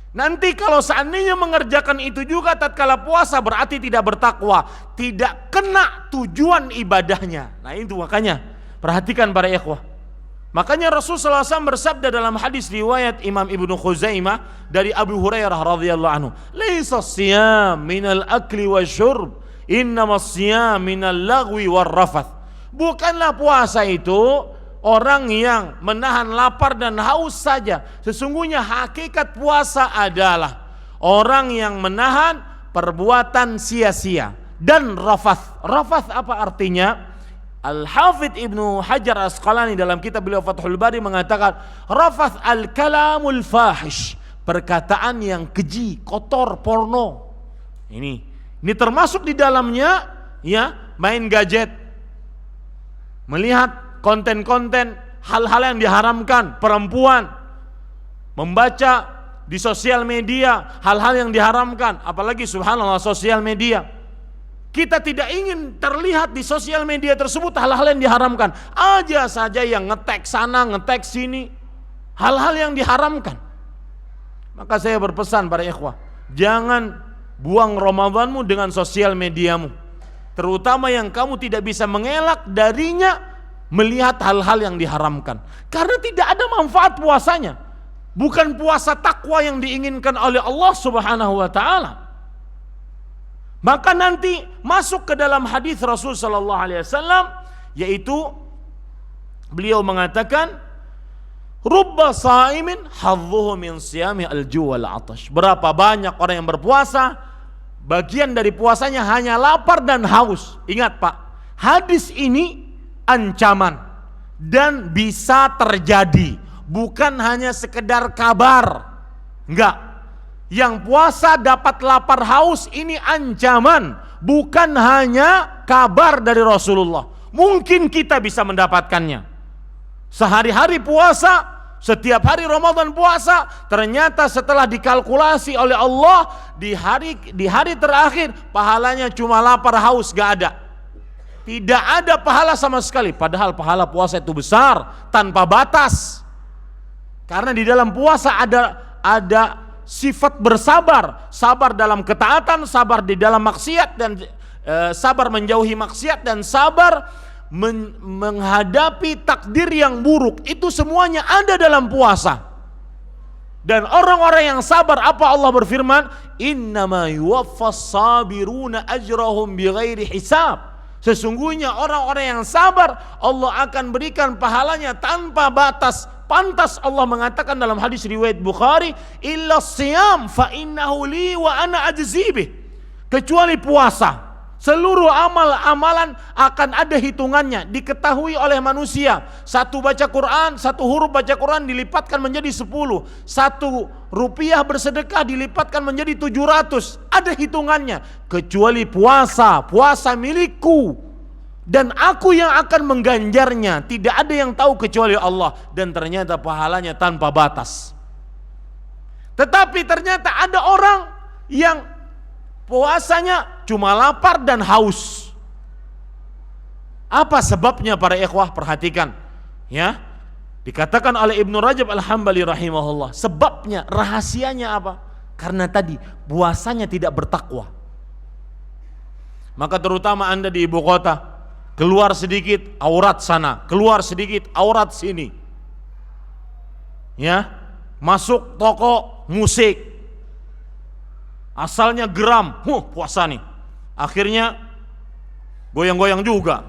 Speaker 2: Nanti kalau seandainya mengerjakan itu juga tatkala puasa, berarti tidak bertakwa, tidak kena tujuan ibadahnya. Nah itu makanya perhatikan para ikhwah. Makanya Rasulullah SAW bersabda dalam hadis riwayat Imam Ibnu Khuzaimah dari Abu Hurairah radhiyallahu anhu, "Laisa siyam minal akli wasyurb, innamas siyam minal lagwi warrafath." Bukanlah puasa itu orang yang menahan lapar dan haus saja. Sesungguhnya hakikat puasa adalah orang yang menahan perbuatan sia-sia dan rafath. Rafath apa artinya? Al-Hafidh Ibnu Hajar Asqalani dalam kitab beliau Fathul Bari mengatakan, rafath al-kalamul fahish, perkataan yang keji, kotor, porno. Ini termasuk di dalamnya ya, main gadget, melihat konten-konten hal-hal yang diharamkan, perempuan membaca di sosial media hal-hal yang diharamkan, apalagi subhanallah sosial media. Kita tidak ingin terlihat di sosial media tersebut hal-hal yang diharamkan. Aja saja yang nge-tag sana, nge-tag sini, hal-hal yang diharamkan. Maka saya berpesan para ikhwah, jangan buang Ramadanmu dengan sosial mediamu, terutama yang kamu tidak bisa mengelak darinya melihat hal-hal yang diharamkan, karena tidak ada manfaat puasanya. Bukan puasa takwa yang diinginkan oleh Allah Subhanahu wa taala. Maka nanti masuk ke dalam hadis Rasul sallallahu alaihi wasallam, yaitu beliau mengatakan, rubba shaimin hadzuhu min siyami al-ju' wal 'atash. Berapa banyak orang yang berpuasa, bagian dari puasanya hanya lapar dan haus. Ingat Pak, hadis ini ancaman dan bisa terjadi, bukan hanya sekedar kabar. Enggak. Yang puasa dapat lapar haus ini ancaman, bukan hanya kabar dari Rasulullah. Mungkin kita bisa mendapatkannya. Sehari-hari puasa, setiap hari Ramadan puasa, ternyata setelah dikalkulasi oleh Allah di hari terakhir pahalanya cuma lapar haus, gak ada. Tidak ada pahala sama sekali, padahal pahala puasa itu besar, tanpa batas. Karena di dalam puasa ada sifat bersabar, sabar dalam ketaatan, sabar di dalam maksiat, dan sabar menjauhi maksiat, dan sabar menghadapi takdir yang buruk. Itu semuanya ada dalam puasa. Dan orang-orang yang sabar, apa Allah berfirman, innama yuwaffas sabiruna ajrahum bighairi hisab. Sesungguhnya orang-orang yang sabar Allah akan berikan pahalanya tanpa batas. Pantas Allah mengatakan dalam hadis riwayat Bukhari, illa siyam fa innahu li wa ana ajzi bih. Kecuali puasa, seluruh amalan akan ada hitungannya, diketahui oleh manusia. Satu baca Quran, satu huruf baca Quran dilipatkan menjadi 10. 1 rupiah bersedekah dilipatkan menjadi 700. Ada hitungannya. Kecuali puasa milikku, dan aku yang akan mengganjarnya, tidak ada yang tahu kecuali Allah, dan ternyata pahalanya tanpa batas. Tetapi ternyata ada orang yang puasanya cuma lapar dan haus. Apa sebabnya para ikhwah? Perhatikan ya. Dikatakan oleh Ibnu Rajab Al-Hambali rahimahullah, sebabnya, rahasianya apa? Karena tadi puasanya tidak bertakwa. Maka terutama Anda di ibu kota, keluar sedikit aurat sana, keluar sedikit aurat sini. Ya, masuk toko musik, asalnya geram, puasa nih. Akhirnya goyang-goyang juga.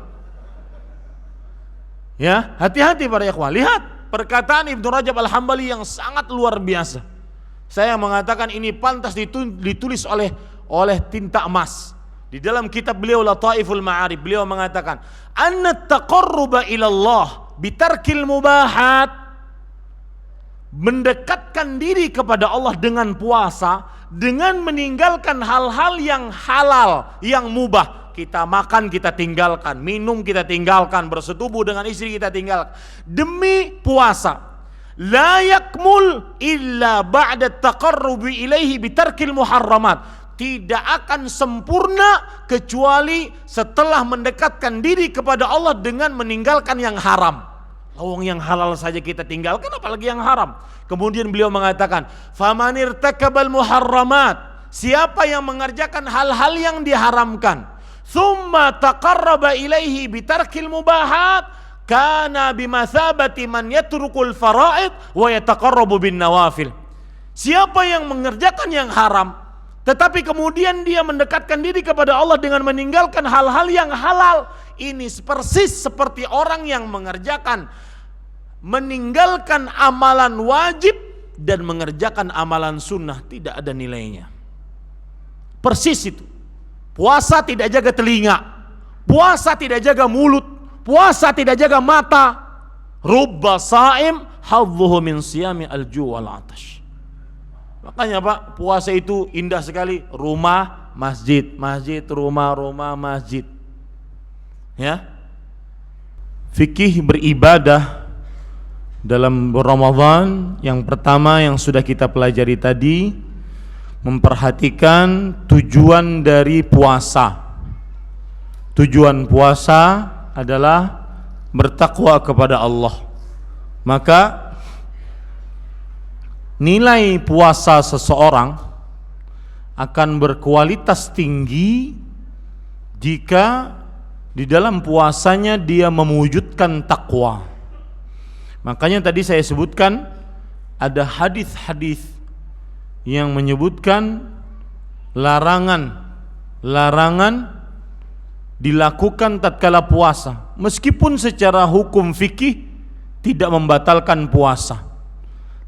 Speaker 2: Ya, hati-hati para ikhwan. Lihat perkataan Ibnu Rajab Al-Hambali yang sangat luar biasa. Saya mengatakan ini pantas ditulis oleh tinta emas. Di dalam kitab beliau Lataiful Ma'arif, beliau mengatakan, anna taqarruba ilallah bitarkil mubahat, mendekatkan diri kepada Allah dengan puasa, dengan meninggalkan hal-hal yang halal, yang mubah. Kita makan kita tinggalkan, minum kita tinggalkan, bersetubuh dengan istri kita tinggalkan, demi puasa. La yakmul illa ba'da taqarrubi ilaihi bitarkil muharramat. tidak akan sempurna kecuali setelah mendekatkan diri kepada Allah dengan meninggalkan yang haram. Lawang yang halal saja kita tinggalkan, apalagi yang haram. Kemudian beliau mengatakan, famanir takabal muharramat, siapa yang mengerjakan hal-hal yang diharamkan, thumma taqarraba ilaihi bitarkil mubahat, kana bimathabati man yatrukul faraid wa yataqarrabu bin nawafil. Siapa yang mengerjakan yang haram, tetapi kemudian dia mendekatkan diri kepada Allah dengan meninggalkan hal-hal yang halal, ini persis seperti orang yang meninggalkan amalan wajib dan mengerjakan amalan sunnah, tidak ada nilainya. Persis itu. Puasa tidak jaga telinga, puasa tidak jaga mulut, puasa tidak jaga mata. Rubba saim hadzuhu min siyami al-ju' wal 'atash. Makanya Pak, puasa itu indah sekali. Rumah, masjid, masjid, rumah, rumah, masjid. Ya. Fikih beribadah dalam Ramadan yang pertama yang sudah kita pelajari tadi, memperhatikan tujuan dari puasa. Tujuan puasa adalah bertakwa kepada Allah. Maka nilai puasa seseorang akan berkualitas tinggi jika di dalam puasanya dia mewujudkan takwa. Makanya tadi saya sebutkan ada hadis-hadis yang menyebutkan larangan dilakukan tatkala puasa, meskipun secara hukum fikih tidak membatalkan puasa,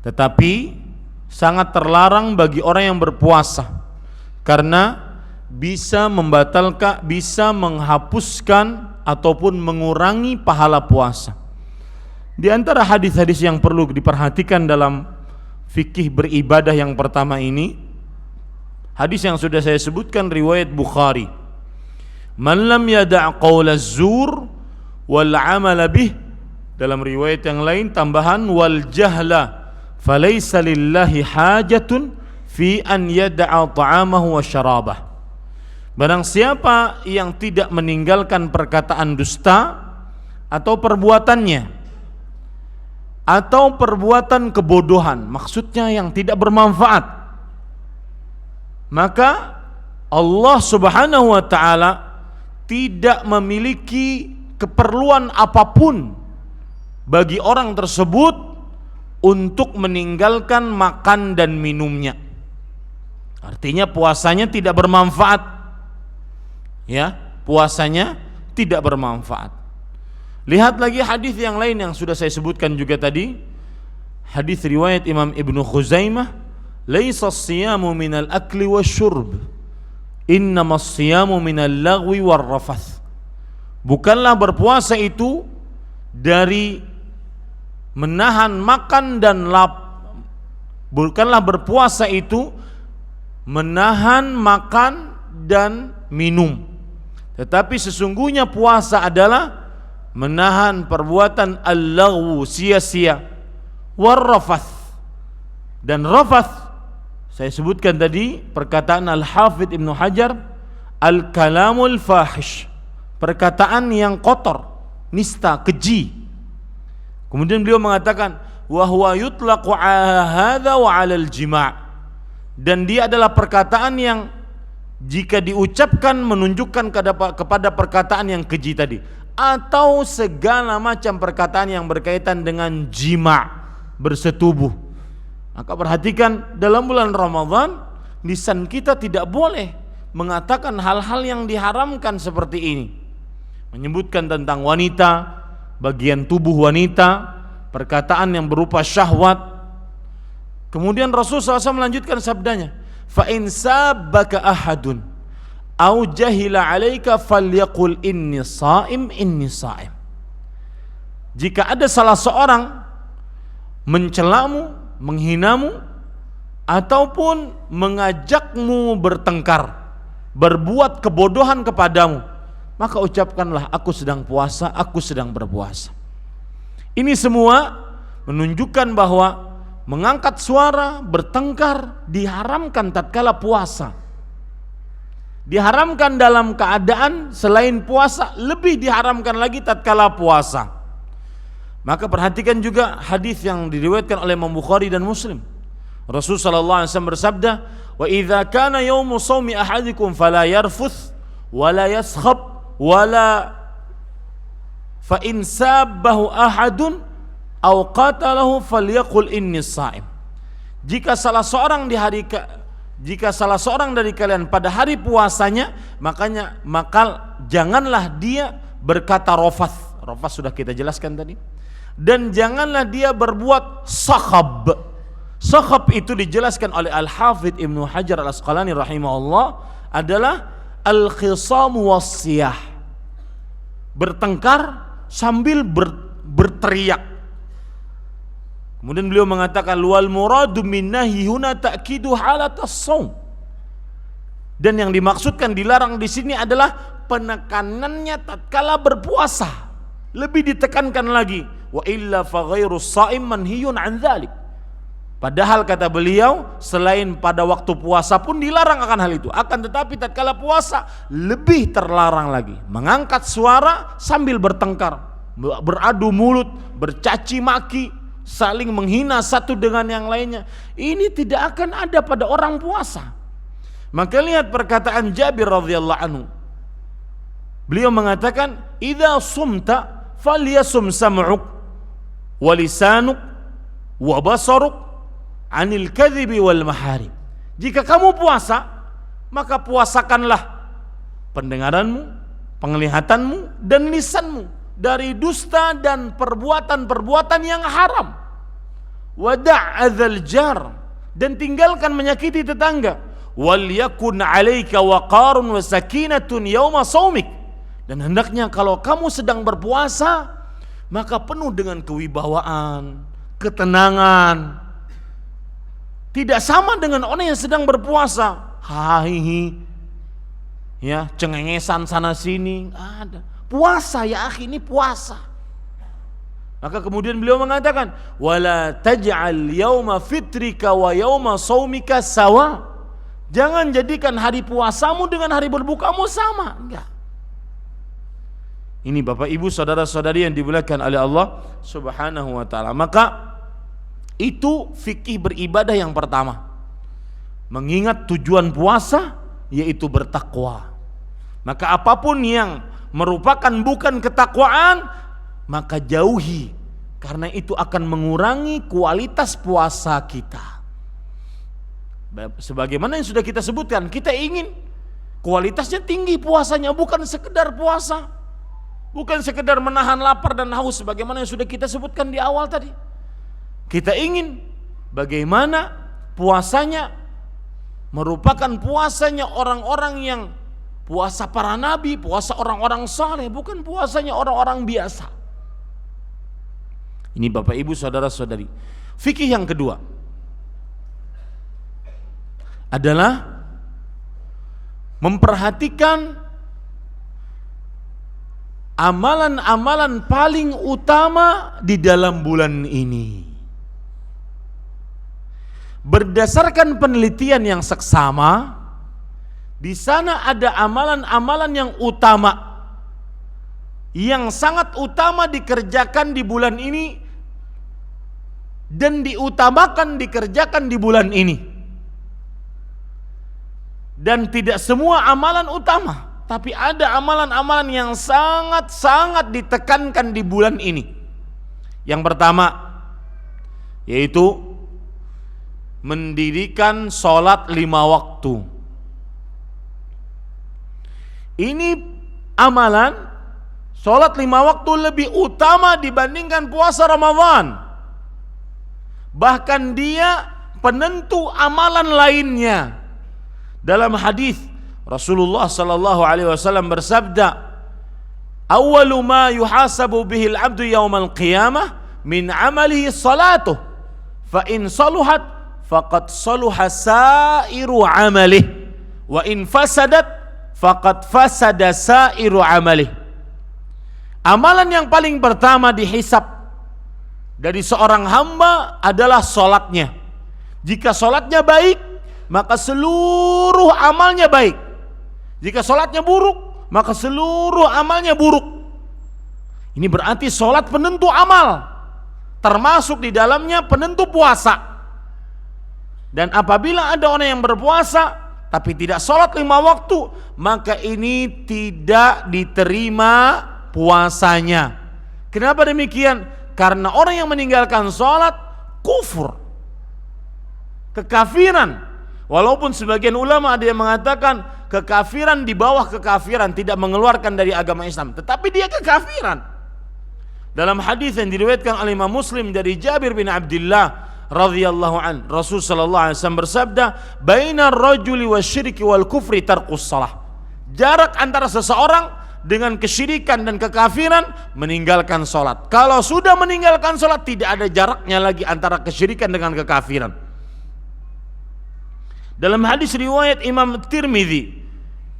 Speaker 2: tetapi sangat terlarang bagi orang yang berpuasa karena bisa membatalkan, bisa menghapuskan ataupun mengurangi pahala puasa. Di antara hadis-hadis yang perlu diperhatikan dalam fikih beribadah yang pertama ini, hadis yang sudah saya sebutkan riwayat Bukhari. Man lam yada' qaula az-zur wal 'amala bih, dalam riwayat yang lain tambahan wal jahla falaysa lillahi hajatun fi an yada'a ta'amahu wa syarabah. Barang siapa yang tidak meninggalkan perkataan dusta atau perbuatannya atau perbuatan kebodohan, maksudnya yang tidak bermanfaat, maka Allah Subhanahu wa ta'ala tidak memiliki keperluan apapun bagi orang tersebut untuk meninggalkan makan dan minumnya. Artinya puasanya tidak bermanfaat. Ya, puasanya tidak bermanfaat. Lihat lagi hadis yang lain yang sudah saya sebutkan juga tadi. Hadis riwayat Imam Ibnu Khuzaimah, "Laisa as-siyamu minal akli wasyurb, innama as-siyamu minal lagwi warrafath." Bukanlah berpuasa itu dari menahan makan dan bukanlah berpuasa itu menahan makan dan minum, tetapi sesungguhnya puasa adalah menahan perbuatan al-laghwu, sia-sia, warrafath. Dan rafath saya sebutkan tadi perkataan Al-Hafidz Ibnu Hajar, al-kalamul fahish, perkataan yang kotor, nista, keji. Kemudian beliau mengatakan wa huwa yutlaqu 'ala hadza wa 'alal jima', dan dia adalah perkataan yang jika diucapkan menunjukkan kepada perkataan yang keji tadi, atau segala macam perkataan yang berkaitan dengan jima', bersetubuh. Maka perhatikan, dalam bulan Ramadan lisan kita tidak boleh mengatakan hal-hal yang diharamkan seperti ini, menyebutkan tentang wanita, bagian tubuh wanita, perkataan yang berupa syahwat. Kemudian Rasulullah SAW melanjutkan sabdanya, fa in sabbaka ahadun au jahila alaika falyaqul inni shaim inni shaim. Jika ada salah seorang mencelamu, menghinamu, ataupun mengajakmu bertengkar, berbuat kebodohan kepadamu, maka ucapkanlah aku sedang puasa, aku sedang berpuasa. Ini semua menunjukkan bahwa mengangkat suara, bertengkar diharamkan tatkala puasa. diharamkan dalam keadaan selain puasa, lebih diharamkan lagi tatkala puasa. Maka perhatikan juga hadis yang diriwayatkan oleh Imam Bukhari dan Muslim. Rasul sallallahu alaihi wasallam bersabda, "Wa idza kana yaumu shaumi ahadikum fala yarfuth wa la yaskhab wa la fa in sabbahu ahadun aw qatalahu falyaqul inni shaim." Jika salah seorang dari kalian pada hari puasanya, maka janganlah dia berkata rofath. Rofath sudah kita jelaskan tadi. Dan janganlah dia berbuat sakhab. Sakhab itu dijelaskan oleh Al-Hafidh Ibnu Hajar Al-Asqalani rahimahullah adalah al-khisamu was-siyah. Bertengkar sambil berteriak. Kemudian beliau mengatakan wal muradu min nahyi huna ta'kidu halatas shaum. Dan yang dimaksudkan dilarang di sini adalah penekanannya tatkala berpuasa. Lebih ditekankan lagi, wa illa fa ghairus shaim manhiyun an dzalik. Padahal kata beliau, selain pada waktu puasa pun dilarang akan hal itu. Akan tetapi tatkala puasa lebih terlarang lagi. Mengangkat suara sambil bertengkar, beradu mulut, bercaci maki, saling menghina satu dengan yang lainnya. Ini tidak akan ada pada orang puasa. Maka lihat perkataan Jabir radhiyallahu anhu. Beliau mengatakan, "Idza sumta falyasum sam'uk wa lisanuk wa basaruk 'anil kadhibi wal maharib." Jika kamu puasa, maka puasakanlah pendengaranmu, penglihatanmu dan lisanmu dari dusta dan perbuatan-perbuatan yang haram. Wada'adzal jar, dan tinggalkan menyakiti tetangga. Wal yakun 'alaika waqarun wa sakinatun yauma shaumik. Dan hendaknya kalau kamu sedang berpuasa, maka penuh dengan kewibawaan, ketenangan. Tidak sama dengan orang yang sedang berpuasa, hahihi, ya, cengengesan sana sini, ada. Puasa ya akhi, ini puasa. Maka kemudian beliau mengatakan, wala taj'al yauma fitrika wa yauma shaumika sawa. Jangan jadikan hari puasamu dengan hari berbukamu sama, enggak. Ini Bapak Ibu saudara-saudari yang dimuliakan oleh Allah Subhanahu wa taala. Maka itu fikih beribadah yang pertama. Mengingat tujuan puasa yaitu bertakwa. Maka apapun yang merupakan bukan ketakwaan, maka jauhi, karena itu akan mengurangi kualitas puasa kita. Sebagaimana yang sudah kita sebutkan, kita ingin kualitasnya tinggi puasanya, bukan sekedar puasa. Bukan sekedar menahan lapar dan haus sebagaimana yang sudah kita sebutkan di awal tadi. Kita ingin bagaimana puasanya merupakan puasanya orang-orang yang puasa para nabi, puasa orang-orang saleh, bukan puasanya orang-orang biasa. Ini Bapak Ibu saudara-saudari. Fikih yang kedua adalah memperhatikan amalan-amalan paling utama di dalam bulan ini. Berdasarkan penelitian yang seksama, di sana ada amalan-amalan yang utama, yang sangat utama dikerjakan di bulan ini dan diutamakan dikerjakan di bulan ini. Dan tidak semua amalan utama, tapi ada amalan-amalan yang sangat-sangat ditekankan di bulan ini. Yang pertama yaitu mendirikan sholat 5 waktu. Ini amalan sholat 5 waktu lebih utama dibandingkan puasa Ramadan. Bahkan dia penentu amalan lainnya. Dalam hadis Rasulullah sallallahu alaihi wasallam bersabda, "Awwalu ma yuhasabu bihi al-'abdu yaumal qiyamah min 'amalihi salatuh, fa in saluhat faqad saluha sa'iru 'amalih, wa in fasadat faqad fasada sa'iru 'amalih." Amalan yang paling pertama dihisab dari seorang hamba adalah salatnya. Jika salatnya baik, maka seluruh amalnya baik. Jika sholatnya buruk, maka seluruh amalnya buruk. Ini berarti sholat penentu amal, termasuk di dalamnya penentu puasa. Dan apabila ada orang yang berpuasa tapi tidak sholat 5 waktu, maka ini tidak diterima puasanya. Kenapa demikian? Karena orang yang meninggalkan sholat kufur, kekafiran. Walaupun sebagian ulama ada yang mengatakan kekafiran di bawah kekafiran, tidak mengeluarkan dari agama Islam, tetapi dia kekafiran. Dalam hadis yang diriwayatkan oleh Imam Muslim dari Jabir bin Abdullah radhiyallahu an, Rasul sallallahu alaihi wasallam bersabda, "Bainar rajuli wasyirki wal kufri tarkus shalah." Jarak antara seseorang dengan kesyirikan dan kekafiran meninggalkan salat. Kalau sudah meninggalkan salat, tidak ada jaraknya lagi antara kesyirikan dengan kekafiran. Dalam hadis riwayat Imam Tirmidzi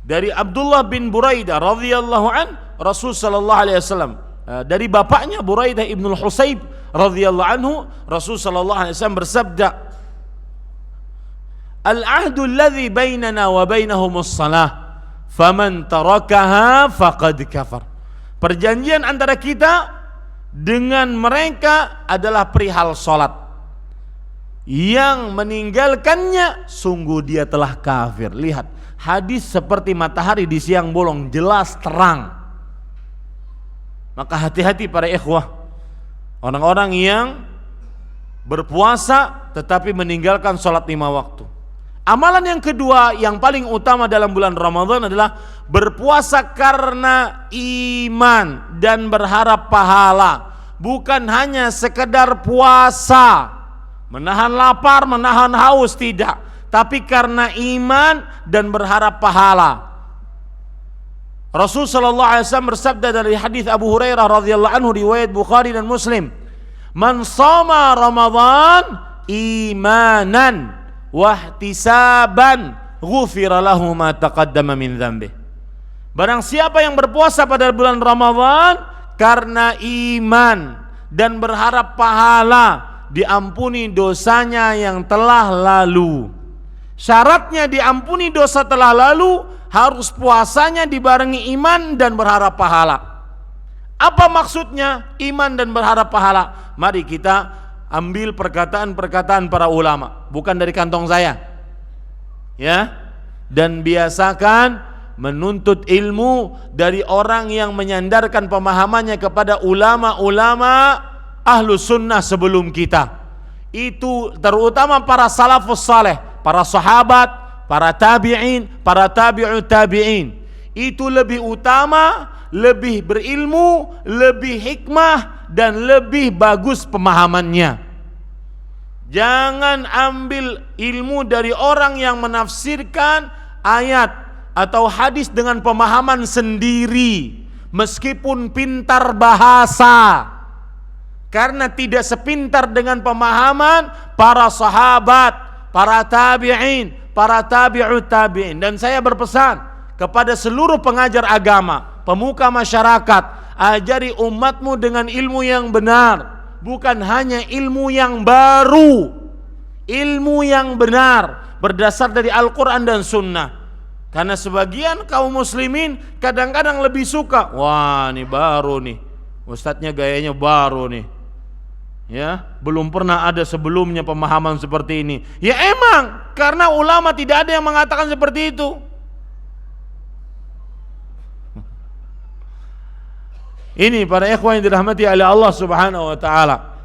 Speaker 2: dari Abdullah bin Buraidah radhiyallahu an, Rasul sallallahu alaihi wasallam dari bapaknya Buraidah ibnul Husayb radhiyallahu anhu, Rasul sallallahu alaihi wasallam bersabda, "Al-ahdu alladhi bainana wa bainahumus shalah, faman tarakaha faqad kafar." Perjanjian antara kita dengan mereka adalah perihal salat. Yang meninggalkannya sungguh dia telah kafir. Lihat, hadis seperti matahari di siang bolong, jelas terang. Maka hati-hati para ikhwah, orang-orang yang berpuasa tetapi meninggalkan sholat 5 waktu. Amalan yang kedua yang paling utama dalam bulan Ramadan adalah berpuasa karena iman dan berharap pahala. Bukan hanya sekedar puasa, menahan lapar, menahan haus, tidak, tapi karena iman dan berharap pahala. Rasul sallallahu alaihi wasallam bersabda dari hadis Abu Hurairah radhiyallahu anhu riwayat Bukhari dan Muslim, "Man shoma Ramadan imanan wahtisaban ghufira lahu ma taqaddama min dzambi." Barang siapa yang berpuasa pada bulan Ramadan karena iman dan berharap pahala, diampuni dosanya yang telah lalu. Syaratnya diampuni dosa telah lalu, harus puasanya dibarengi iman dan berharap pahala. Apa maksudnya iman dan berharap pahala? Mari kita ambil perkataan-perkataan para ulama, bukan dari kantong saya, ya. Dan biasakan menuntut ilmu dari orang yang menyandarkan pemahamannya kepada ulama-ulama ahlu sunnah sebelum kita. Itu terutama para salafus saleh, para sahabat, para tabi'in, para tabi'ut tabi'in. Itu lebih utama, lebih berilmu, lebih hikmah, dan lebih bagus pemahamannya. Jangan ambil ilmu dari orang yang menafsirkan ayat atau hadis dengan pemahaman sendiri, meskipun pintar bahasa, karena tidak sepintar dengan pemahaman para sahabat, para tabi'in, para tabi'ut tabi'in. Dan saya berpesan kepada seluruh pengajar agama, pemuka masyarakat, ajari umatmu dengan ilmu yang benar, bukan hanya ilmu yang baru, ilmu yang benar berdasar dari Al-Quran dan Sunnah. Karena sebagian kaum muslimin kadang-kadang lebih suka, wah ini baru nih, ustadznya gayanya baru nih, ya, belum pernah ada sebelumnya pemahaman seperti ini. Ya emang, karena ulama tidak ada yang mengatakan seperti itu. Ini para ikhwan yang dirahmati oleh Allah Subhanahu wa taala.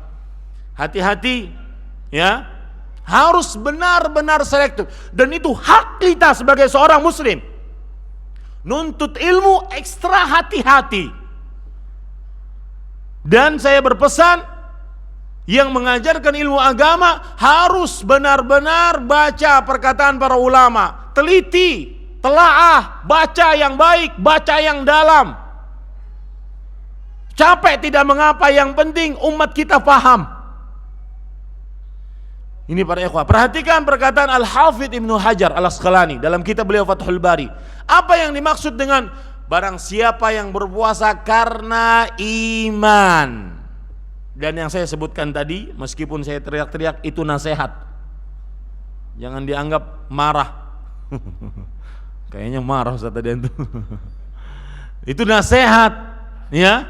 Speaker 2: Hati-hati, ya. Harus benar-benar selektif, dan itu hak kita sebagai seorang muslim. Nuntut ilmu ekstra hati-hati. Dan saya berpesan, yang mengajarkan ilmu agama harus benar-benar baca perkataan para ulama, teliti, telaah, baca yang baik, baca yang dalam. Capek tidak mengapa, yang penting umat kita paham. Ini para ikhwah, perhatikan perkataan Al-Hafidh Ibnu Hajar Al-Asqalani dalam kitab beliau Fathul Bari. Apa yang dimaksud dengan barang siapa yang berpuasa karena iman? Dan yang saya sebutkan tadi, meskipun saya teriak-teriak, itu nasihat. Jangan dianggap marah. Kayaknya marah Ustaz tadi itu. Itu nasihat, ya,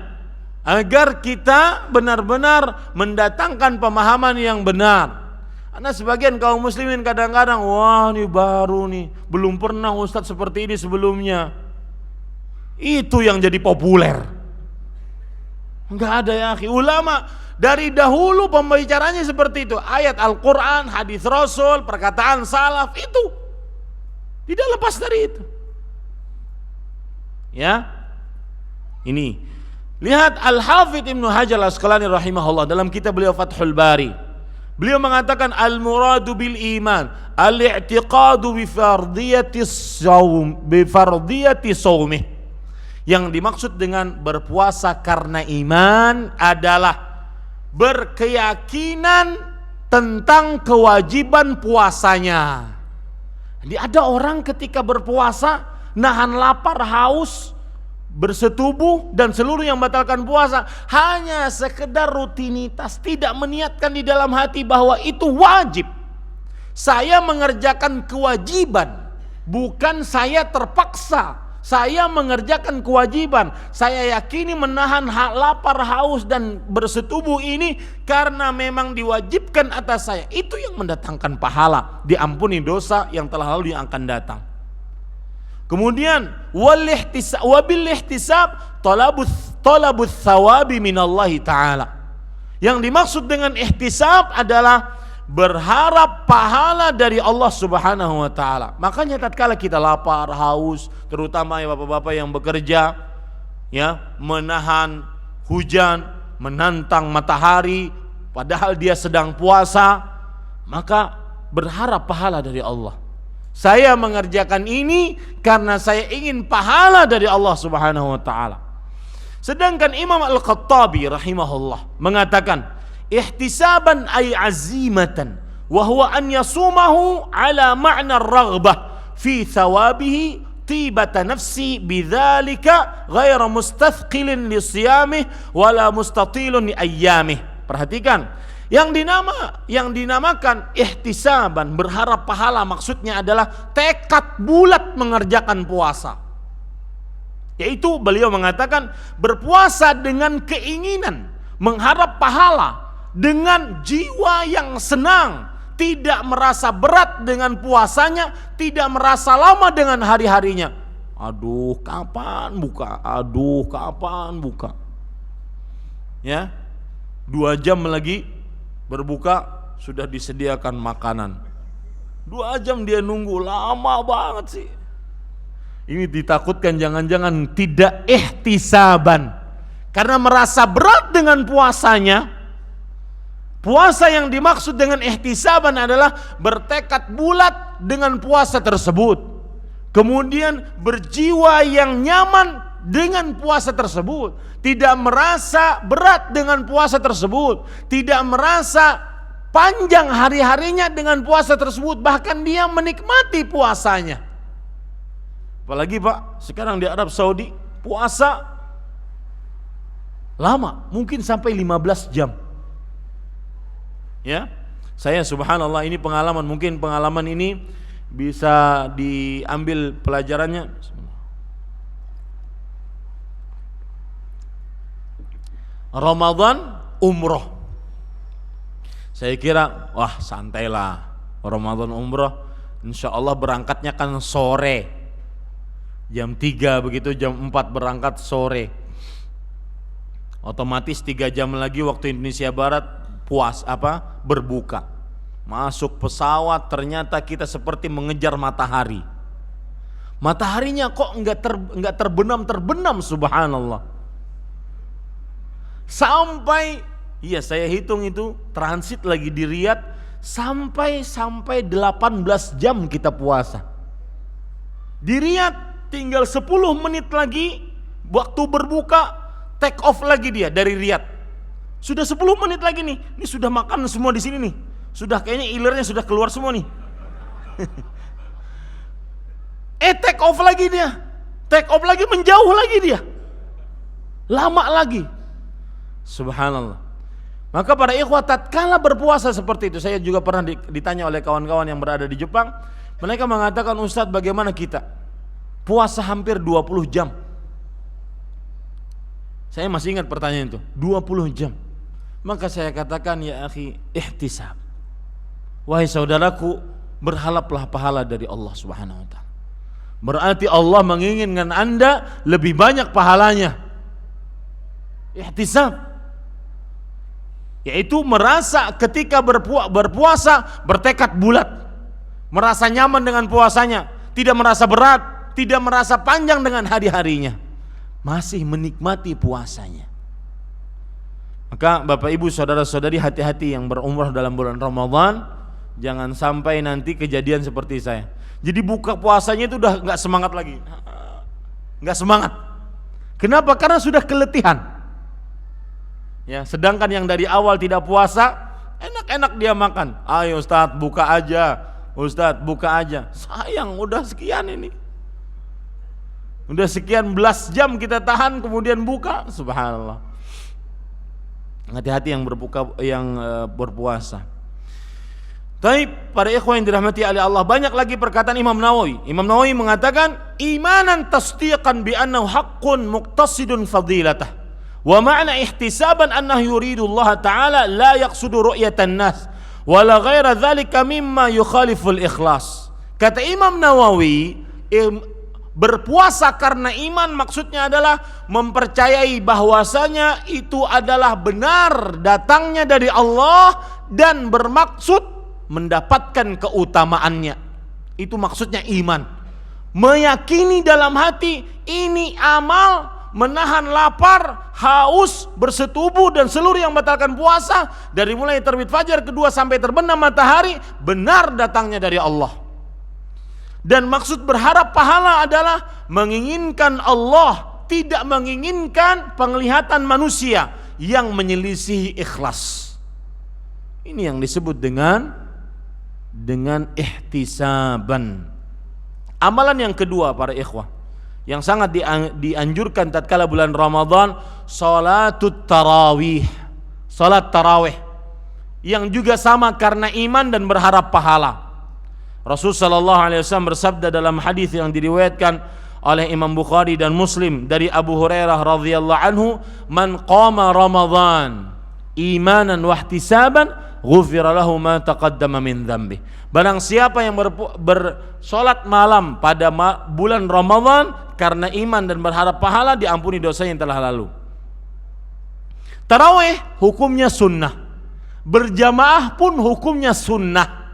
Speaker 2: agar kita benar-benar mendatangkan pemahaman yang benar. Karena sebagian kaum muslimin kadang-kadang, wah ini baru nih, belum pernah Ustaz seperti ini sebelumnya. Itu yang jadi populer. Enggak ada ya akhi. Ulama dari dahulu pembicaranya seperti itu. Ayat Al-Quran, hadis Rasul, perkataan salaf, itu tidak lepas dari itu. Ya, ini lihat Al-Hafidh Ibnu Hajar Al-Asqalani rahimahullah dalam kitab beliau Fathul Bari. Beliau mengatakan al-muradu bil iman al-i'tiqadu bi fardiyati shaumih. Yang dimaksud dengan berpuasa karena iman adalah berkeyakinan tentang kewajiban puasanya. Jadi ada orang ketika berpuasa nahan lapar, haus, bersetubuh dan seluruh yang batalkan puasa hanya sekedar rutinitas, tidak meniatkan di dalam hati bahwa itu wajib. Saya mengerjakan kewajiban, bukan saya terpaksa. Saya mengerjakan kewajiban. Saya yakini menahan lapar, haus dan bersetubuh ini karena memang diwajibkan atas saya. Itu yang mendatangkan pahala, diampuni dosa yang telah lalu yang akan datang. Kemudian wabil ihtisab talabus thawabi minallahi ta'ala. Yang dimaksud dengan ihtisab adalah berharap pahala dari Allah Subhanahu wa taala. Makanya tatkala kita lapar, haus, terutama ya bapak-bapak yang bekerja, ya, menahan hujan, menantang matahari padahal dia sedang puasa, maka berharap pahala dari Allah. Saya mengerjakan ini karena saya ingin pahala dari Allah Subhanahu wa taala. Sedangkan Imam Al-Khattabi rahimahullah mengatakan ihtisaban ay azimatan wa huwa an yasumahu ala ma'na ar-raghbah fi thawabihi tibata nafsi bidzalika ghairu mustathqilin li siyamih wala mustatilun li ayyamih. Perhatikan, yang dinamakan ihtisaban, berharap pahala, maksudnya adalah tekad bulat mengerjakan puasa. Yaitu beliau mengatakan berpuasa dengan keinginan mengharap pahala, dengan jiwa yang senang, tidak merasa berat dengan puasanya, tidak merasa lama dengan hari-harinya. Aduh, kapan buka? Aduh, kapan buka? Ya, 2 jam lagi berbuka sudah disediakan makanan. 2 jam dia nunggu, lama banget sih. Ini ditakutkan jangan-jangan tidak ihtisaban, karena merasa berat dengan puasanya. Puasa yang dimaksud dengan ihtisaban adalah bertekad bulat dengan puasa tersebut, kemudian berjiwa yang nyaman dengan puasa tersebut, tidak merasa berat dengan puasa tersebut, tidak merasa panjang hari-harinya dengan puasa tersebut, bahkan dia menikmati puasanya. Apalagi Pak, sekarang di Arab Saudi puasa lama, mungkin sampai 15 jam. Ya, saya subhanallah, ini pengalaman, mungkin pengalaman ini bisa diambil pelajarannya. Ramadan umroh, saya kira wah santailah Ramadan umroh, insya Allah berangkatnya kan sore jam 3 begitu, jam 4 berangkat sore, otomatis 3 jam lagi waktu Indonesia Barat berbuka. Masuk pesawat, ternyata kita seperti mengejar matahari. Mataharinya kok enggak terbenam, subhanallah. Sampai, iya saya hitung itu transit lagi di Riyadh sampai 18 jam kita puasa. Di Riyadh tinggal 10 menit lagi waktu berbuka, take off lagi dia dari Riyadh. Sudah 10 menit lagi nih. Ini sudah makan semua di sini nih. Sudah kayaknya ilernya sudah keluar semua nih. Take off lagi dia. Take off lagi, menjauh lagi dia. Lama lagi. Subhanallah. Maka para ikhwah tatkala berpuasa seperti itu, saya juga pernah ditanya oleh kawan-kawan yang berada di Jepang. Mereka mengatakan, Ustadz bagaimana kita? puasa hampir 20 jam. Saya masih ingat pertanyaan itu, 20 jam. Maka saya katakan, ya akhi, ihtisab. Wahai saudaraku, berharaplah pahala dari Allah Subhanahu wa taala. Berarti Allah menginginkan Anda lebih banyak pahalanya. Ihtisab, yaitu merasa ketika berpuasa bertekad bulat, merasa nyaman dengan puasanya, tidak merasa berat, tidak merasa panjang dengan hari-harinya, masih menikmati puasanya. Maka Bapak Ibu saudara-saudari, hati-hati yang berumrah dalam bulan Ramadan, jangan sampai nanti kejadian seperti saya. Jadi buka puasanya itu udah nggak semangat lagi, nggak semangat. Kenapa? Karena sudah keletihan. Ya, sedangkan yang dari awal tidak puasa, enak-enak dia makan. Ayo Ustadz buka aja, Ustadz buka aja. Sayang, udah sekian ini, udah sekian belas jam kita tahan, kemudian buka. Subhanallah. Hati-hati yang berpuasa. Tapi para ikhwan yang dirahmati oleh Allah, banyak lagi perkataan Imam Nawawi. Imam Nawawi mengatakan, imanan tasdiqan bi annahu haqqun muqtasidun fadilatah. Wa ma'na ihtisaban annahu yuridu Allah Ta'ala la yaqsudu ru'yatan nas wa la ghaira dhalika mimma yukhaliful ikhlas. Kata Imam Nawawi, berpuasa karena iman maksudnya adalah mempercayai bahwasanya itu adalah benar datangnya dari Allah dan bermaksud mendapatkan keutamaannya. Itu maksudnya iman. Meyakini dalam hati ini amal, menahan lapar, haus, bersetubuh dan seluruh yang membatalkan puasa dari mulai terbit fajar kedua sampai terbenam matahari benar datangnya dari Allah. Dan maksud berharap pahala adalah menginginkan Allah, tidak menginginkan penglihatan manusia yang menyelisihi ikhlas. Ini yang disebut dengan ihtisaban. Amalan yang kedua para ikhwah, yang sangat dianjurkan tatkala bulan Ramadan, salatut tarawih, salat tarawih, yang juga sama karena iman dan berharap pahala. Rasul sallallahu alaihi wasallam bersabda dalam hadis yang diriwayatkan oleh Imam Bukhari dan Muslim dari Abu Hurairah radhiyallahu anhu, man qama Ramadan imanan wa ihtisaban ghufira lahu ma taqaddama min dzambi. Barang siapa yang bersolat malam pada bulan Ramadan karena iman dan berharap pahala, diampuni dosa yang telah lalu. Tarawih hukumnya sunnah, berjamaah pun hukumnya sunnah,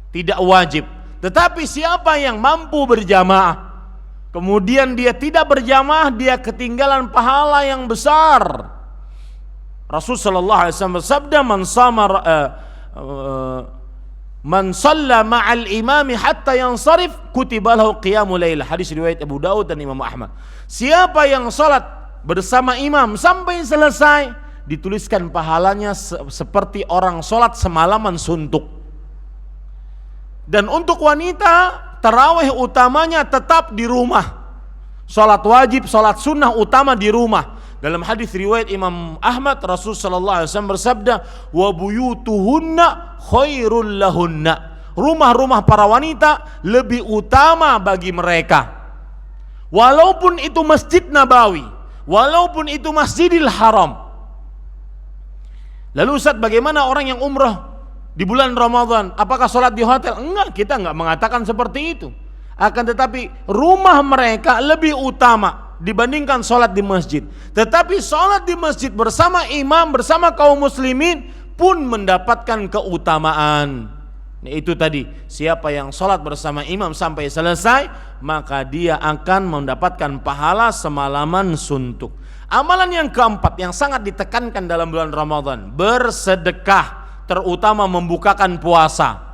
Speaker 2: tidak wajib. Tetapi siapa yang mampu berjamaah kemudian dia tidak berjamaah, dia ketinggalan pahala yang besar. Rasul sallallahu alaihi wasallam bersabda, man shalla ma'al imami hatta yansarif kutiba lahu qiyamul lail. Hadis riwayat Abu Daud dan Imam Ahmad. Siapa yang salat bersama imam sampai selesai, dituliskan pahalanya seperti orang salat semalaman suntuk. Dan untuk wanita, tarawih utamanya tetap di rumah. Salat wajib, salat sunnah utama di rumah. Dalam hadis riwayat Imam Ahmad, Rasul sallallahu alaihi wasallam bersabda, wa buyutuhunna khairul lahunna. Rumah-rumah para wanita lebih utama bagi mereka. Walaupun itu Masjid Nabawi, walaupun itu Masjidil Haram. Lalu Ustaz, bagaimana orang yang umrah di bulan Ramadan? Apakah sholat di hotel? Enggak, kita enggak mengatakan seperti itu. Akan tetapi rumah mereka lebih utama dibandingkan sholat di masjid. Tetapi sholat di masjid bersama imam, bersama kaum muslimin pun mendapatkan keutamaan. Itu tadi, siapa yang sholat bersama imam sampai selesai, maka dia akan mendapatkan pahala semalaman suntuk. Amalan yang keempat yang sangat ditekankan dalam bulan Ramadan, bersedekah, terutama membukakan puasa.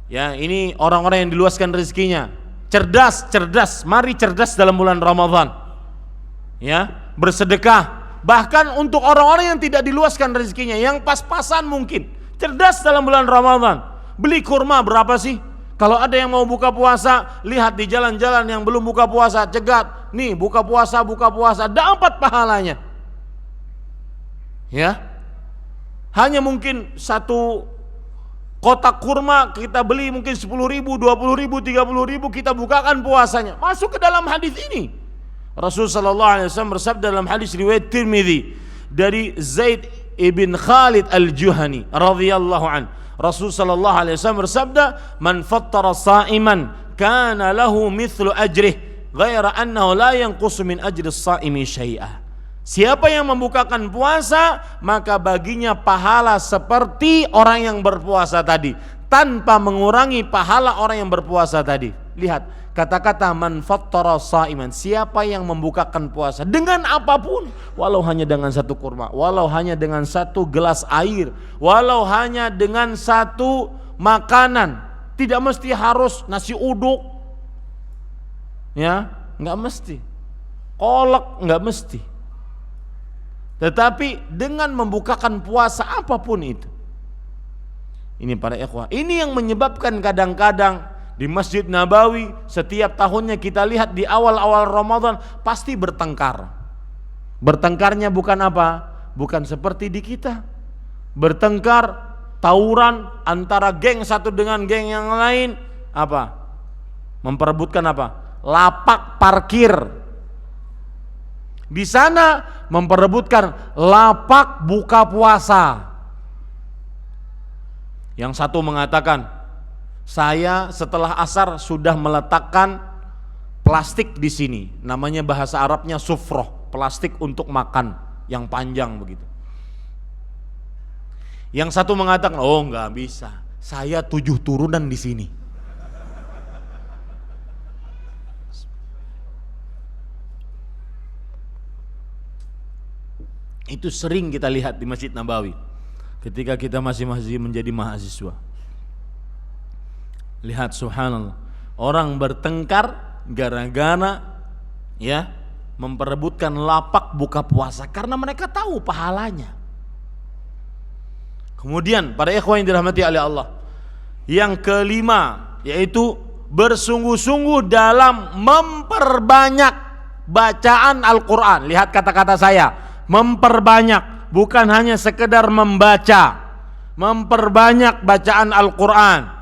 Speaker 2: Ya, ini orang-orang yang diluaskan rezekinya. Cerdas, mari cerdas dalam bulan Ramadan. Ya, bersedekah. Bahkan untuk orang-orang yang tidak diluaskan rezekinya, yang pas-pasan mungkin, cerdas dalam bulan Ramadan. Beli kurma berapa sih? Kalau ada yang mau buka puasa, lihat di jalan-jalan yang belum buka puasa, cegat. Nih, buka puasa, dapat pahalanya. Ya. Hanya mungkin satu Kotak kurma kita beli mungkin 10.000, 20.000, 30.000, kita bukakan puasanya. Masuk ke dalam hadis ini. Rasul sallallahu alaihi wasallam bersabda dalam hadis riwayat Tirmidzi dari Zaid ibn Khalid al-Juhani radhiyallahu an. Rasul sallallahu alaihi wasallam bersabda, "Man fattara sha'iman kana lahu mithlu ajrih, ghaira annahu la yanqusu min ajri as-sha'imi syai'a." Siapa yang membukakan puasa, maka baginya pahala seperti orang yang berpuasa tadi, tanpa mengurangi pahala orang yang berpuasa tadi. Lihat, kata-kata man fattara sha'iman, siapa yang membukakan puasa dengan apapun, walau hanya dengan satu kurma, walau hanya dengan satu gelas air, walau hanya dengan satu makanan, tidak mesti harus nasi uduk, ya, nggak mesti, kolak nggak mesti. Tetapi dengan membukakan puasa apapun itu. Ini para ikhwah, ini yang menyebabkan kadang-kadang di Masjid Nabawi setiap tahunnya kita lihat di awal-awal Ramadan pasti bertengkar. Bertengkarnya bukan apa? Bukan seperti di kita. Bertengkar, tawuran antara geng satu dengan geng yang lain, apa? Memperebutkan apa? Lapak parkir. Di sana memperebutkan lapak buka puasa. Yang satu mengatakan, saya setelah asar sudah meletakkan plastik di sini, namanya bahasa Arabnya sufroh, plastik untuk makan yang panjang begitu. Yang satu mengatakan, oh nggak bisa, saya 7 turunan di sini. Itu sering kita lihat di Masjid Nabawi ketika kita masih menjadi mahasiswa. Lihat subhanallah, orang bertengkar gara-gara ya memperebutkan lapak buka puasa karena mereka tahu pahalanya. Kemudian para ikhwan yang dirahmati oleh Allah, yang kelima yaitu bersungguh-sungguh dalam memperbanyak bacaan Al-Quran. Lihat kata-kata saya, memperbanyak, bukan hanya sekedar membaca, memperbanyak bacaan Al-Quran.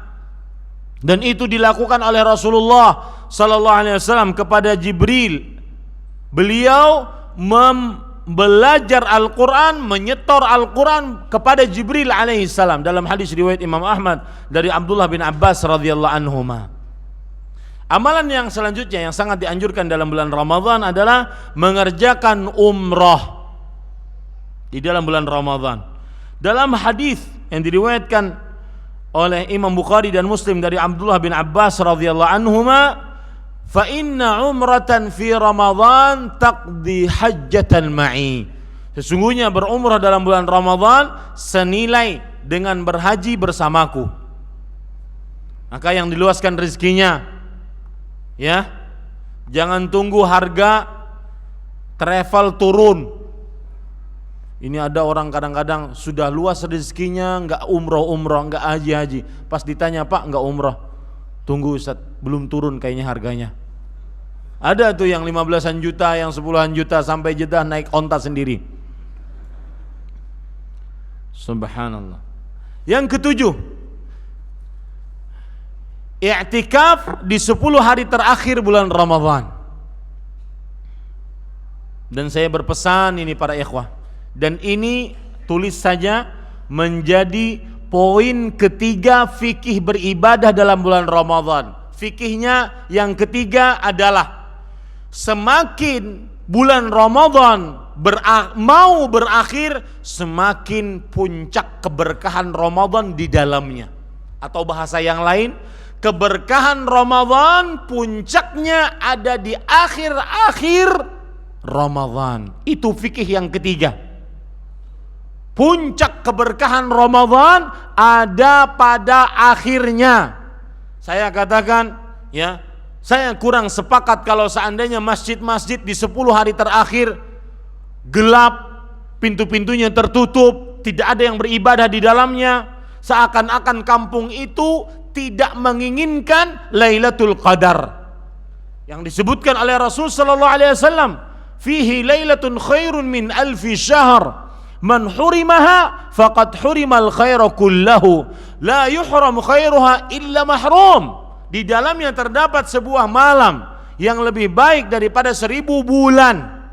Speaker 2: Dan itu dilakukan oleh Rasulullah sallallahu alaihi wasallam kepada Jibril. Beliau belajar Al-Quran, menyetor Al-Quran kepada Jibril alaihi salam dalam hadis riwayat Imam Ahmad dari Abdullah bin Abbas radhiyallahu anhuma. Amalan yang selanjutnya yang sangat dianjurkan dalam bulan Ramadan adalah mengerjakan umrah di dalam bulan Ramadan. Dalam hadis yang diriwayatkan oleh Imam Bukhari dan Muslim dari Abdullah bin Abbas radhiyallahu anhuma, fa inna umratan fi Ramadan taqdi hajjatan ma'i. Sesungguhnya berumrah dalam bulan Ramadan senilai dengan berhaji bersamaku. Maka yang diluaskan rezekinya, ya, jangan tunggu harga travel turun. Ini ada orang kadang-kadang sudah luas rezekinya, enggak umroh, enggak haji. Pas ditanya, Pak enggak umroh, tunggu Ustaz, belum turun kayaknya harganya. Ada tuh yang 15-an juta, yang 10-an juta, sampai Jeddah naik onta sendiri. Subhanallah. Yang ketujuh, i'tikaf di 10 hari terakhir bulan Ramadan. Dan saya berpesan ini para ikhwah, dan ini tulis saja menjadi poin ketiga fikih beribadah dalam bulan Ramadan. Fikihnya yang ketiga adalah semakin bulan Ramadan mau berakhir, semakin puncak keberkahan Ramadan di dalamnya. Atau bahasa yang lain, keberkahan Ramadan puncaknya ada di akhir-akhir Ramadan. Itu fikih yang ketiga. Puncak keberkahan Ramadan ada pada akhirnya. Saya katakan, ya, saya kurang sepakat kalau seandainya masjid-masjid di 10 hari terakhir gelap, pintu-pintunya tertutup, tidak ada yang beribadah di dalamnya, seakan-akan kampung itu tidak menginginkan Lailatul Qadar. Yang disebutkan oleh Rasul sallallahu alaihi wasallam, fihi lailatun khairun min alfi syahr. Man hurimaha faqad hurimal khaira kullahu. la yuhram khairuha illa mahrum. Di dalamnya terdapat sebuah malam yang lebih baik daripada 1000 bulan,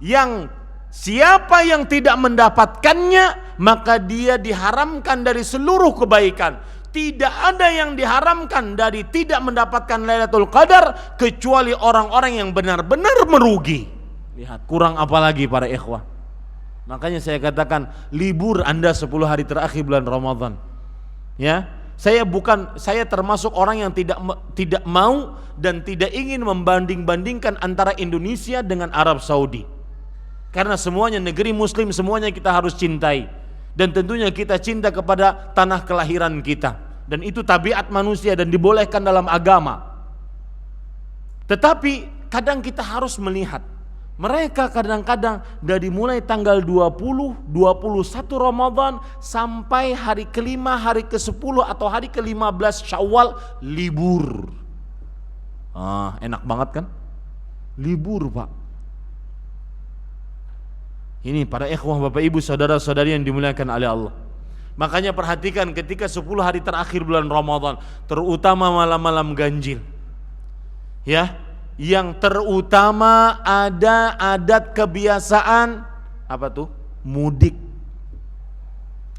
Speaker 2: yang siapa yang tidak mendapatkannya maka dia diharamkan dari seluruh kebaikan. Tidak ada yang diharamkan dari tidak mendapatkan Lailatul Qadar kecuali orang-orang yang benar-benar merugi. Lihat, kurang apa lagi para ikhwah. Makanya saya katakan libur Anda 10 hari terakhir bulan Ramadan. Ya, saya termasuk orang yang tidak mau dan tidak ingin membanding-bandingkan antara Indonesia dengan Arab Saudi. Karena semuanya negeri muslim, semuanya kita harus cintai. Dan tentunya kita cinta kepada tanah kelahiran kita. Dan itu tabiat manusia dan dibolehkan dalam agama. Tetapi kadang kita harus melihat, mereka kadang-kadang dari mulai tanggal 20, 21 Ramadan sampai hari kelima, hari ke-10 atau hari ke-15 Syawal libur. Enak banget kan? Libur, Pak. Ini para ikhwah, bapak ibu, saudara-saudari yang dimuliakan oleh Allah. Makanya perhatikan ketika 10 hari terakhir bulan Ramadan, terutama malam-malam ganjil. Ya, yang terutama ada adat kebiasaan apa tuh? Mudik.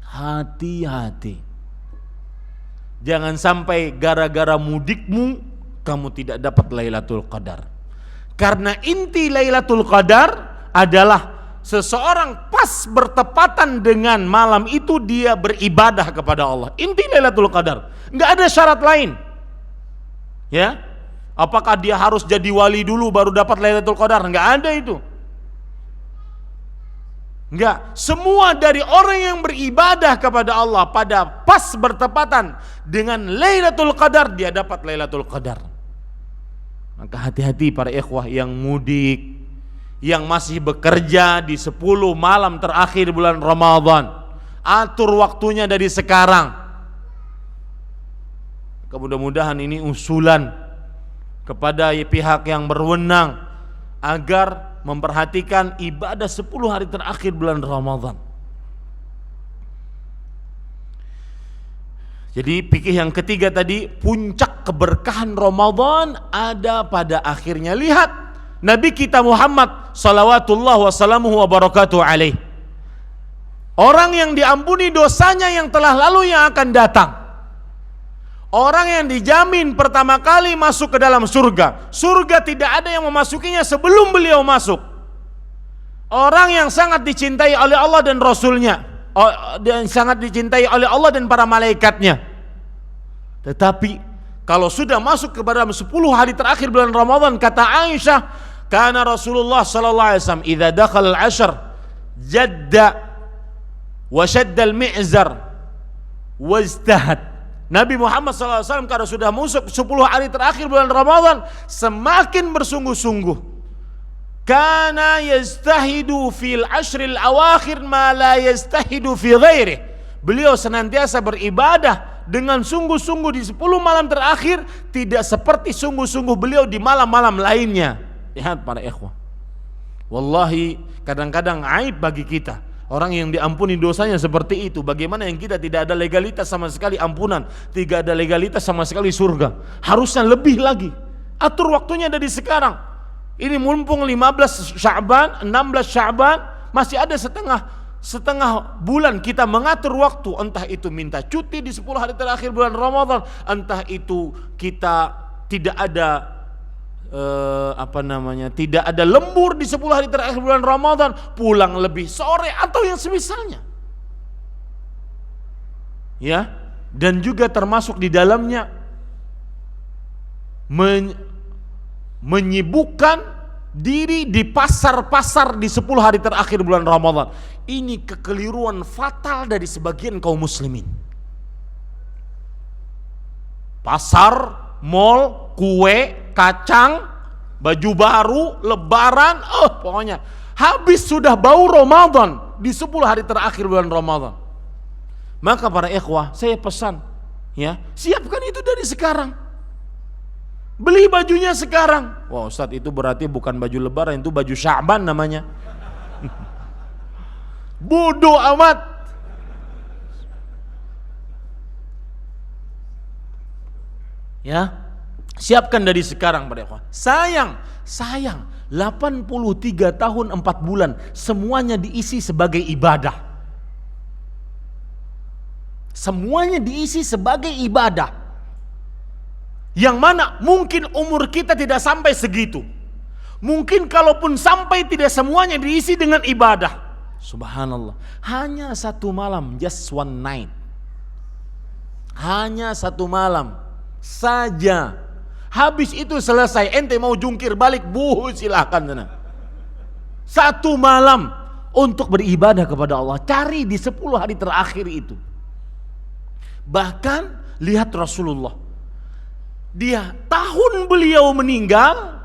Speaker 2: Hati-hati. Jangan sampai gara-gara mudikmu kamu tidak dapat Lailatul Qadar. Karena inti Lailatul Qadar adalah seseorang pas bertepatan dengan malam itu dia beribadah kepada Allah. Inti Lailatul Qadar. Enggak ada syarat lain. Ya. Apakah dia harus jadi wali dulu baru dapat Lailatul Qadar? Enggak ada itu. Enggak. Semua dari orang yang beribadah kepada Allah pada pas bertepatan dengan Lailatul Qadar dia dapat Lailatul Qadar. Maka hati-hati para ikhwah yang mudik, yang masih bekerja di 10 malam terakhir bulan Ramadan. Atur waktunya dari sekarang. Mudah-mudahan ini usulan kepada pihak yang berwenang agar memperhatikan ibadah 10 hari terakhir bulan Ramadan. Jadi fikih yang ketiga tadi, puncak keberkahan Ramadan ada pada akhirnya. Lihat Nabi kita Muhammad salawatullah wassalamuhu wa barakatuh alaih. Orang yang diampuni dosanya yang telah lalu yang akan datang. Orang yang dijamin pertama kali masuk ke dalam surga. Surga tidak ada yang memasukinya sebelum beliau masuk. Orang yang sangat dicintai oleh Allah dan Rasulnya, dan sangat dicintai oleh Allah dan para malaikatnya. Tetapi kalau sudah masuk ke dalam 10 hari terakhir bulan Ramadan, kata Aisyah, karena Rasulullah sallallahu alaihi wasallam idza dakhala al-ashr jadda wa shadda al-mi'zar wajtahad. Nabi Muhammad sallallahu alaihi wasallam kalau sudah masuk 10 hari terakhir bulan Ramadan semakin bersungguh-sungguh. Kana yastahidu fil ashril awakhir ma la yastahidu fi ghairihi. Beliau senantiasa beribadah dengan sungguh-sungguh di 10 malam terakhir, tidak seperti sungguh-sungguh beliau di malam-malam lainnya. Lihat para ikhwah, wallahi kadang-kadang aib bagi kita orang yang diampuni dosanya seperti itu. Bagaimana yang kita tidak ada legalitas sama sekali ampunan, tidak ada legalitas sama sekali surga. Harusnya lebih lagi. Atur waktunya dari sekarang. Ini mumpung 15 Sya'ban, 16 Sya'ban, masih ada setengah bulan kita mengatur waktu. Entah itu minta cuti di 10 hari terakhir bulan Ramadan, entah itu kita tidak ada tidak ada lembur di 10 hari terakhir bulan Ramadan, pulang lebih sore atau yang semisalnya. Ya, dan juga termasuk di dalamnya menyibukkan diri di pasar-pasar di 10 hari terakhir bulan Ramadan. Ini kekeliruan fatal dari sebagian kaum muslimin. Pasar, mall, kue, kacang, baju baru, lebaran, pokoknya habis sudah bau Ramadan di 10 hari terakhir bulan Ramadan. Maka para ikhwah, saya pesan, ya, siapkan itu dari sekarang. Beli bajunya sekarang. Wah, Ustadz, itu berarti bukan baju lebaran, itu baju Sya'ban namanya. Bodoh amat. Ya, siapkan dari sekarang para ikhwan. Sayang, 83 tahun 4 bulan semuanya diisi sebagai ibadah. Semuanya diisi sebagai ibadah. Yang mana mungkin umur kita tidak sampai segitu. Mungkin kalaupun sampai tidak semuanya diisi dengan ibadah. Subhanallah. Hanya satu malam, just one night. Hanya satu malam saja. Habis itu selesai. Ente mau jungkir balik, silahkan sana. Satu malam untuk beribadah kepada Allah. Cari di 10 hari terakhir itu. Bahkan lihat Rasulullah. Dia tahun beliau meninggal,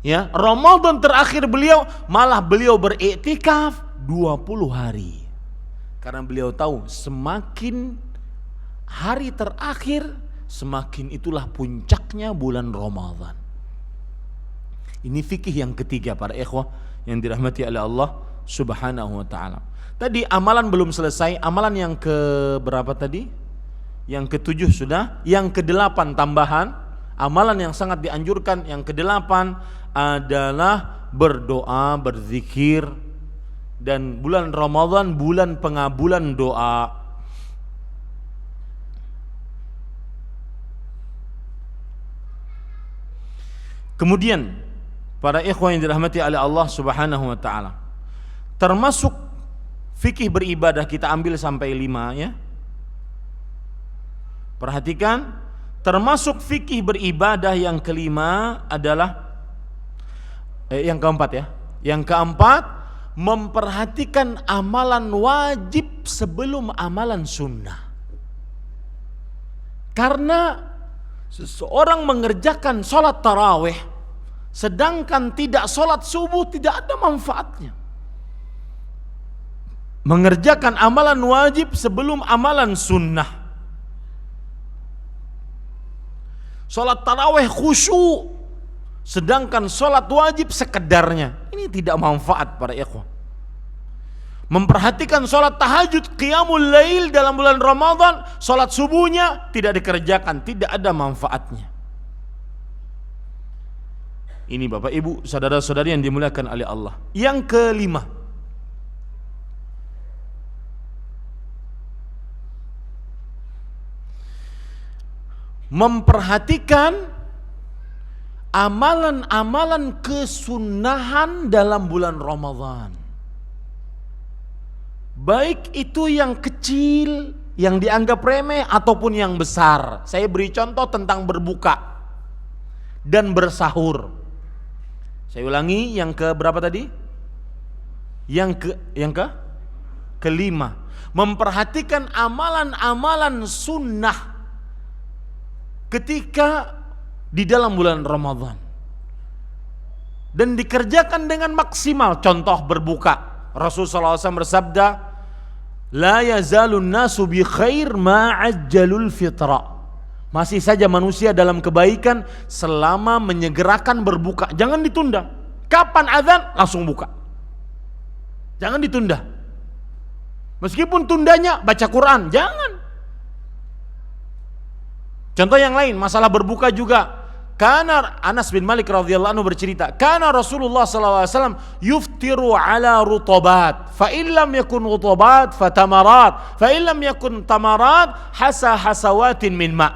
Speaker 2: ya, Ramadan terakhir beliau, malah beliau beriktikaf 20 hari. Karena beliau tahu semakin hari terakhir, semakin itulah puncaknya bulan Ramadan. Ini fikih yang ketiga para ikhwah yang dirahmati oleh Allah Subhanahu wa taala. Tadi amalan belum selesai, amalan yang ke berapa tadi? Yang ke-7 sudah, yang ke-8 tambahan, amalan yang sangat dianjurkan yang ke-8 adalah berdoa, berzikir, dan bulan Ramadan bulan pengabulan doa. Kemudian para ikhwan yang dirahmati oleh Allah Subhanahu wa taala, termasuk fikih beribadah kita ambil sampai 5 ya. Perhatikan, termasuk fikih beribadah yang kelima adalah yang keempat ya. Yang keempat, memperhatikan amalan wajib sebelum amalan sunnah. Karena seseorang mengerjakan sholat tarawih sedangkan tidak sholat subuh, tidak ada manfaatnya. Mengerjakan amalan wajib sebelum amalan sunnah. Sholat tarawih khusyuk sedangkan sholat wajib sekedarnya, ini tidak manfaat para ikhwan. Memperhatikan sholat tahajud, qiyamul lail dalam bulan Ramadan, sholat subuhnya tidak dikerjakan, tidak ada manfaatnya. Ini Bapak Ibu, saudara-saudari yang dimuliakan oleh Allah. Yang kelima, memperhatikan amalan-amalan kesunahan dalam bulan Ramadan. Baik itu yang kecil, yang dianggap remeh, ataupun yang besar. Saya beri contoh tentang berbuka dan bersahur. Saya ulangi, yang ke berapa tadi? Yang kelima. Memperhatikan amalan-amalan sunnah ketika di dalam bulan Ramadan dan dikerjakan dengan maksimal. Contoh berbuka, Rasulullah SAW bersabda, la yazalun nasu bi khair ma'ajjalul fitra. Masih saja manusia dalam kebaikan selama menyegerakan berbuka. Jangan ditunda. Kapan azan langsung buka, jangan ditunda. Meskipun tundanya baca Quran, jangan. Contoh yang lain, masalah berbuka juga. Karena Anas bin Malik radhiyallahu anhu bercerita, karena Rasulullah SAW yuftiru ala rutabat, fa illam yakun rutabat fa tamarat, fa illam yakun tamarat hasawatin min ma.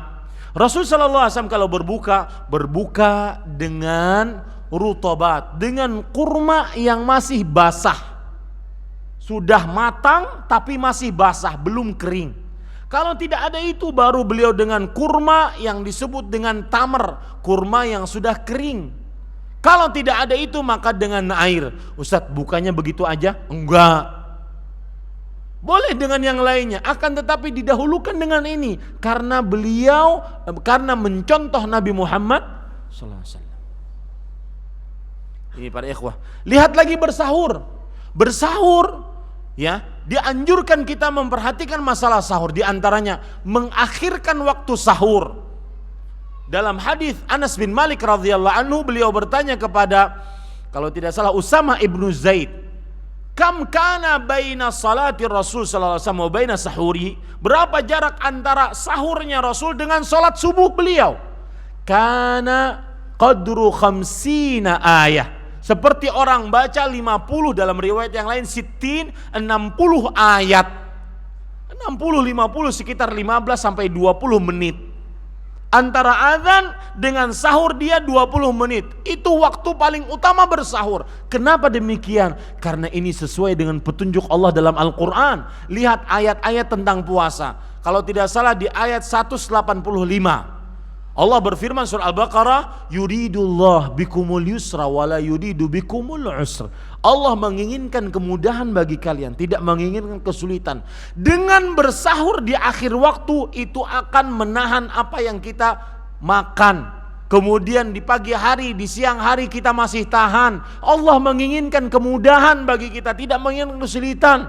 Speaker 2: Rasul SAW kalau berbuka dengan rutabat, dengan kurma yang masih basah, sudah matang tapi masih basah, belum kering. Kalau tidak ada itu, baru beliau dengan kurma yang disebut dengan tamar, kurma yang sudah kering. Kalau tidak ada itu, maka dengan air. Ustadz, bukanya begitu aja? Enggak. Boleh dengan yang lainnya, akan tetapi didahulukan dengan ini karena beliau, karena mencontoh Nabi Muhammad SAW. Ini para ikhwah. Lihat lagi bersahur. Bersahur, ya, dianjurkan kita memperhatikan masalah sahur. Di antaranya mengakhirkan waktu sahur. Dalam hadis Anas bin Malik radhiyallahu anhu, beliau bertanya kepada, kalau tidak salah, Usama ibnu Zaid, Kam kana baina salati Rasul sallallahu alaihi wasallam wa baina sahuri? Berapa jarak antara sahurnya Rasul dengan salat subuh beliau? Kana qadru 50 ayah. Seperti orang baca 50, dalam riwayat yang lain 60 ayat. 60-50 sekitar 15 sampai 20 menit. Antara azan dengan sahur dia 20 menit. Itu waktu paling utama bersahur. Kenapa demikian? Karena ini sesuai dengan petunjuk Allah dalam Al-Quran. Lihat ayat-ayat tentang puasa. Kalau tidak salah di ayat 185. Allah berfirman surah Al-Baqarah, yuridullah bikumul yusra wala yuridu bikumul usra. Allah menginginkan kemudahan bagi kalian, tidak menginginkan kesulitan. Dengan bersahur di akhir waktu itu akan menahan apa yang kita makan. Kemudian di pagi hari, di siang hari kita masih tahan. Allah menginginkan kemudahan bagi kita, tidak menginginkan kesulitan.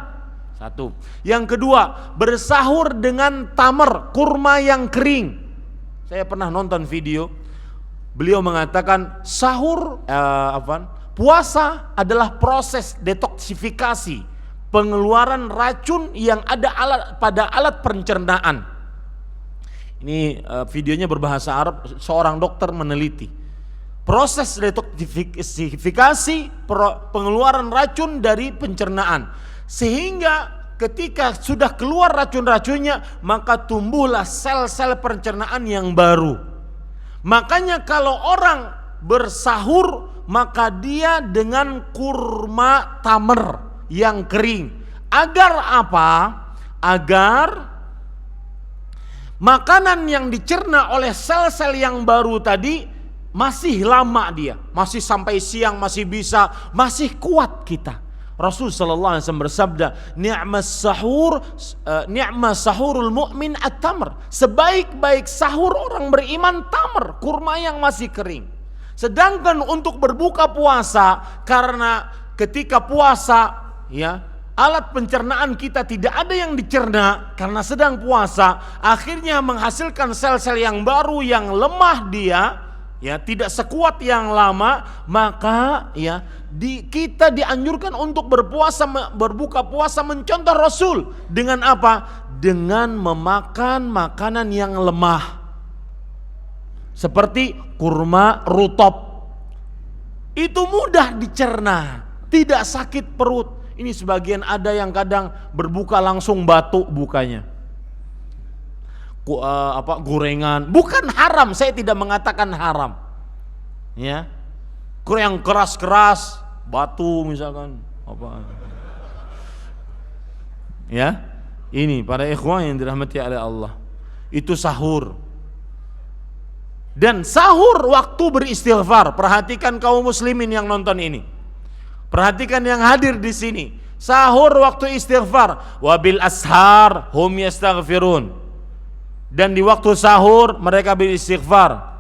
Speaker 2: Satu. Yang kedua, bersahur dengan tamar, kurma yang kering. Saya pernah nonton video, beliau mengatakan puasa adalah proses detoksifikasi, pengeluaran racun yang ada pada alat pencernaan. Ini videonya berbahasa Arab, seorang dokter meneliti. Proses detoksifikasi, pengeluaran racun dari pencernaan. Sehingga ketika sudah keluar racun-racunnya, maka tumbuhlah sel-sel pencernaan yang baru. Makanya kalau orang bersahur, maka dia dengan kurma tamar yang kering. Agar apa? Agar makanan yang dicerna oleh sel-sel yang baru tadi masih lama dia, masih sampai siang, masih bisa, masih kuat kita. Rasul sallallahu alaihi wasallam bersabda, ni'mas sahurul mu'min at-tamr. Sebaik-baik sahur orang beriman tamr, kurma yang masih kering. Sedangkan untuk berbuka puasa, karena ketika puasa ya, alat pencernaan kita tidak ada yang dicerna karena sedang puasa, akhirnya menghasilkan sel-sel yang baru yang lemah dia, ya tidak sekuat yang lama, maka ya kita dianjurkan untuk berbuka puasa mencontoh Rasul dengan apa? Dengan memakan makanan yang lemah seperti kurma rutop. Itu mudah dicerna, tidak sakit perut. Ini sebagian ada yang kadang berbuka langsung batuk bukanya. Gorengan, bukan haram, saya tidak mengatakan haram. Ya. Yang keras-keras, batu misalkan, ya, ini para ikhwan yang dirahmati oleh Allah, itu sahur. Dan sahur waktu beristighfar. Perhatikan kaum muslimin yang nonton ini, perhatikan yang hadir di sini. Sahur waktu istighfar, wabil ashar hum yastaghfirun. Dan di waktu sahur mereka beristighfar.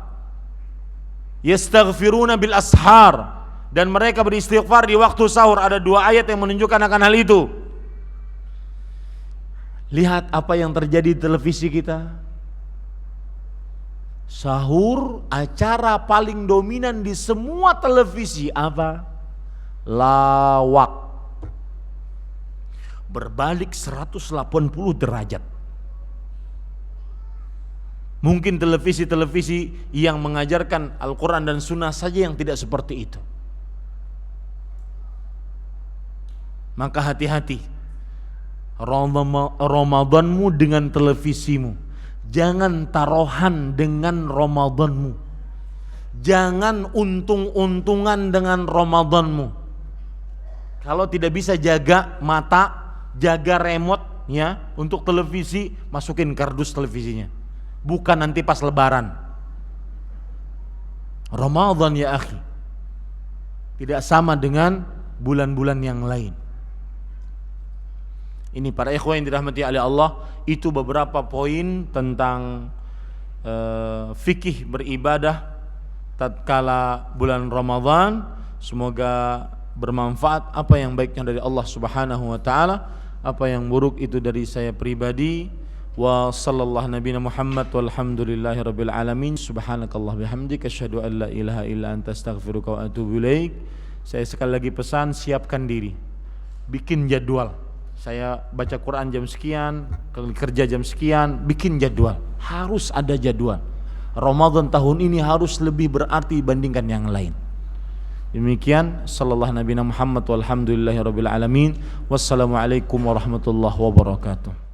Speaker 2: Yastaghfiruna bil ashar, dan mereka beristighfar di waktu sahur. Ada 2 ayat yang menunjukkan akan hal itu. Lihat apa yang terjadi di televisi kita. Sahur acara paling dominan di semua televisi apa? Lawak. Berbalik 180 derajat. Mungkin televisi-televisi yang mengajarkan Al-Quran dan Sunnah saja yang tidak seperti itu. Maka hati-hati, Ramadanmu dengan televisimu. Jangan taruhan dengan Ramadanmu. Jangan untung-untungan dengan Ramadanmu. Kalau tidak bisa jaga mata, jaga remote ya untuk televisi, masukin kardus televisinya. Bukan nanti pas lebaran. Ramadan ya akhi, tidak sama dengan bulan-bulan yang lain. Ini para ikhwan yang dirahmati oleh Allah, itu beberapa poin tentang fikih beribadah tatkala bulan Ramadan. Semoga bermanfaat. Apa yang baiknya dari Allah Subhanahu wa taala, apa yang buruk itu dari saya pribadi. Wa sallallahu nabiyana Muhammad walhamdulillahi rabbil alamin. Subhanakallah bihamdika asyhadu an la ilaha illa anta astaghfiruka wa atubu ilaik. Saya sekali lagi pesan, siapkan diri bikin jadwal. Saya baca Quran jam sekian, kerja jam sekian, bikin jadwal. Harus ada jadwal. Ramadan tahun ini harus lebih berarti dibandingkan yang lain. Demikian, sallallahu nabiyana Muhammad walhamdulillahirabbil alamin. Wassalamualaikum warahmatullahi wabarakatuh.